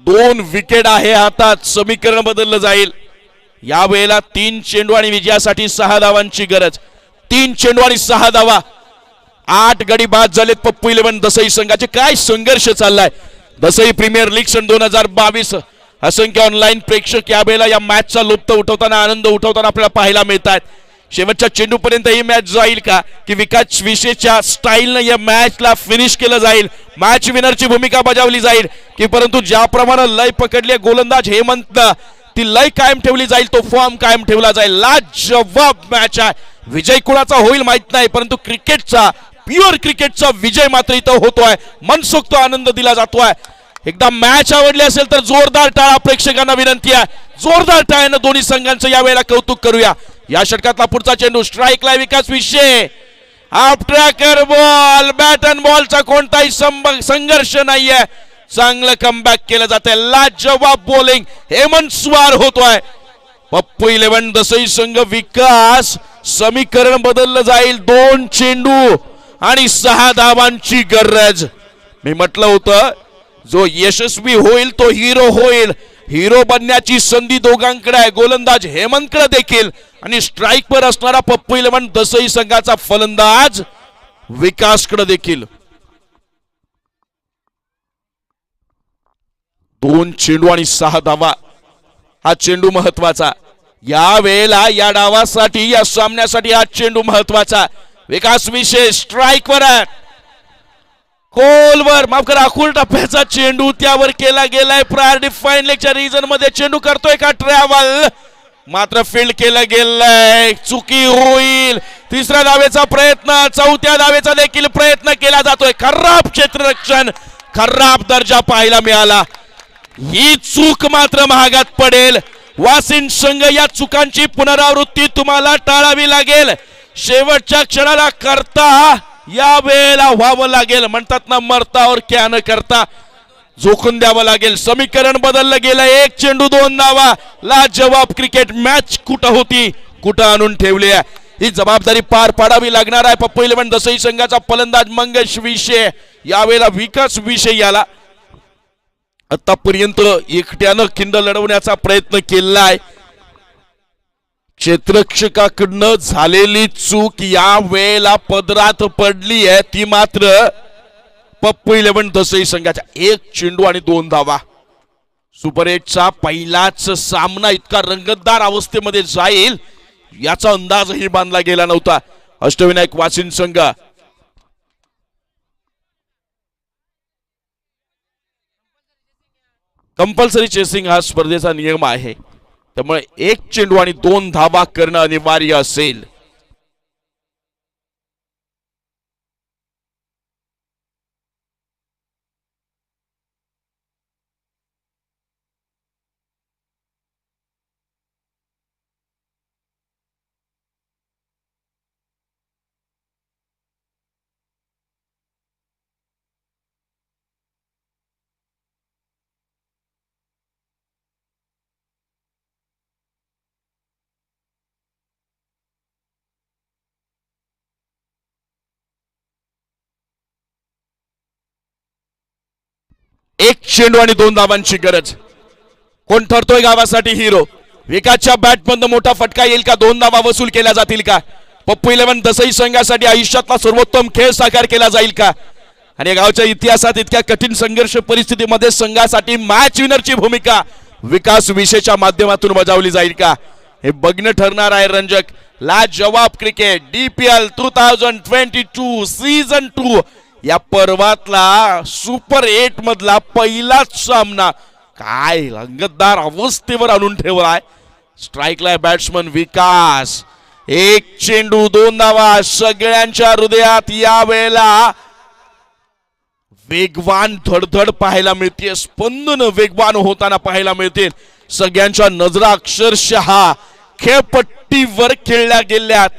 2 विकेट आहे हातात. समीकरण बदललं जाईल. यावेळेला 3 चेंडू आणि विजयासाठी 6 धावांची गरज. 3 चेंडू आणि 6 धावा. 8 गडी बाद झालेत पप्पू इलेव्हन दसई संघाचे. काय संघर्ष चाललाय. दसई प्रीमियर लीग सन 2022 असंख्य ऑनलाईन प्रेक्षक यावेळेला या मॅचचा लुप्त उठवताना, आनंद उठवताना आपल्याला पाहायला मिळतात. शेवटच्या चेंडूपर्यंत ही मॅच जाईल का, की विकास विशेषच्या स्टाईलनं या मॅचला फिनिश केलं जाईल, मॅच विनरची भूमिका बजावली जाईल, की परंतु ज्याप्रमाणे लय पकडली गोलंदाज हेमंतनं ती लय कायम ठेवली जाईल, तो फॉर्म कायम ठेवला जाईल. लाजवाब मॅच आहे. विजय कुणाचा होईल माहित नाही, परंतु क्रिकेटचा, प्युअर क्रिकेटचा विजय मात्र इथं होतोय. मनसोक्त आनंद दिला जातोय. एकदा मॅच आवडली असेल तर जोरदार टाळा प्रेक्षकांना विनंती आहे. जोरदार टाळ्यानं दोन्ही संघांचं यावेळेला कौतुक करूया. या षटकातला पुढचा चेंडू स्ट्राइकला विकास विषय. Half tracker ball, bat and बॉलचा कोणताही संघर्ष नाहीये. चांगलं कमबॅक केलं जातंय. लाजवाब बॉलिंग हेमंत स्वार होतोय. पप्पू इलेव्हन दसई संघ विकास. समीकरण बदललं जाईल. 2 चेंडू आणि 6 धावांची गरज. मी म्हटलं होतं जो यशस्वी होईल तो हिरो होईल. हिरो बनण्याची संधी दोघांकडे आहे. गोलंदाज हेमंतकडे देखील आणि स्ट्राइक वर असणारा पप्पू इलेव्हन दसई संघाचा फलंदाज विकासकडे देखील. 2 चेंडू आणि 6 धावा. हा चेंडू महत्वाचा. या वेळेला या डावासाठी, या सामन्यासाठी हा चेंडू महत्वाचा. विकास विशेष स्ट्राइक वर आहे. खोलवर, माफ करा, अकुल टप्प्याचा चेंडू त्यावर केला गेलाय. प्रायर डिफाईन लेगच्या रीजन मध्ये चेंडू करतोय का ट्रॅव्हल, मात्र फील्ड केलं गेलंय. चुकी होईल. तिसऱ्या धावेचा प्रयत्न, चौथ्या धावेचा देखील प्रयत्न केला जातोय. खराब क्षेत्ररक्षण, खराब दर्जा पाहायला मिळाला. ही चूक मात्र महागात पडेल. वासिन संघ, या चुकांची पुनरावृत्ती तुम्हाला टाळावी लागेल. शेवटच्या क्षणाला करता या वेळेला व्हावं लागेल. म्हणतात ना, मरता और क्या न करता, जोखून द्यावं लागेल. समीकरण बदललं गेलं. 1 चेंडू 2 धावा. लाजवाब क्रिकेट मॅच कुठं होती, कुठं आणून ठेवली आहे. ही जबाबदारी पार पाडावी लागणार आहे. पप्पू इलेव्हन दसई संघाचा फलंदाज मंगेश विषय. यावेळेला विकास विषय याला आतापर्यंत एकट्यानं खिंड लढवण्याचा प्रयत्न केला आहे. क्षेत्ररक्षकाकडनं झालेली चूक या वेळेला पदरात पडली आहे. ती मात्र पप्पू इलेव्हन दसई संघाच्या. 1 चेंडू आणि 2 धावा. सुपर 8चा पहिलाच सामना इतका रंगतदार अवस्थेमध्ये जाईल याचा अंदाजही बांधला गेला नव्हता. अष्टविनायक वासिन संघ कंपल्सरी चेसिंग हा स्पर्धेचा नियम आहे. त्यामुळे 1 चेंडू आणि 2 धावा करणं अनिवार्य असेल. एक चेंडू आणि 2 धावांची गरज. कोण ठरतोय गावासाठी हिरो? विकासच्या बॅटमधनं मोठा फटका येईल का? 2 धावा वसूल केल्या जातील का? पप्पू 11 दसई संघासाठी आयुष्यातला सर्वोत्तम खेळ साकार केला जाईल का? आणि गावच्या इतिहासात इतक्या कठीण संघर्ष परिस्थितीमध्ये संघासाठी मॅच विनरची भूमिका विकास विशेषच्या माध्यमातून बजावली जाईल का? हे बघणं ठरणार आहे रंजक. लाजवाब क्रिकेट DPL 2022 सीझन 2 या पर्वातला सुपर 8 मधला पहिलाच सामना काय रंगतदार अवस्थेवर आणून ठेवलाय. स्ट्राईकला बॅट्समन विकास. एक चेंडू 2 धावा. सगळ्यांच्या हृदयात यावेळेला वेगवान धडधड पाहायला मिळते. स्पंदन वेगवान होताना पाहायला मिळतील. सगळ्यांच्या नजरा अक्षरशः खेळपट्टीवर खेळल्या गेल्यात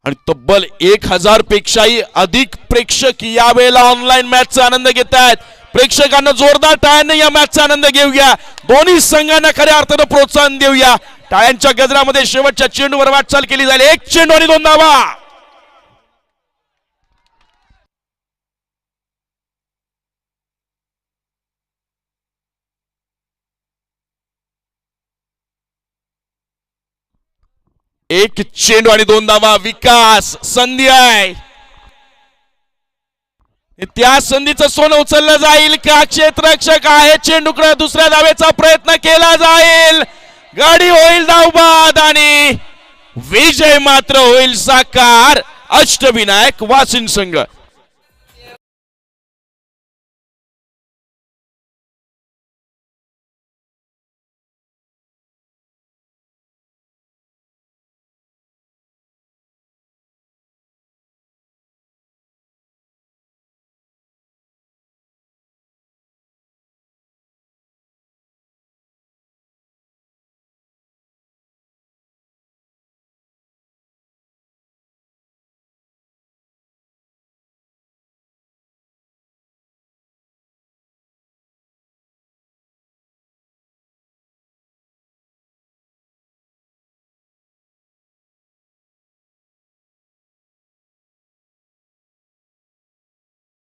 आणि तब्बल 1000 पेक्षाही अधिक प्रेक्षक यावेळेला ऑनलाईन मॅचचा आनंद घेत आहेत. प्रेक्षकांना जोरदार टाळ्यांनी या मॅचचा आनंद घेऊया. दोन्ही संघांना खऱ्या अर्थानं प्रोत्साहन देऊया. टाळ्यांच्या गजरामध्ये शेवटच्या चेंडूवर वाटचाल केली जाईल. एक चेंडू आणि 2 धावा. एक चेंडू आणि 2 धावा. विकास. संधी आहे. त्या संधीचं सोनं उचललं जाईल का? क्षेत्ररक्षक आहे चेंडूकडे. दुसऱ्या धावेचा प्रयत्न केला जाईल. गाडी होईल धावबाद आणि विजय मात्र होईल साकार. अष्टविनायक वासिन संघ.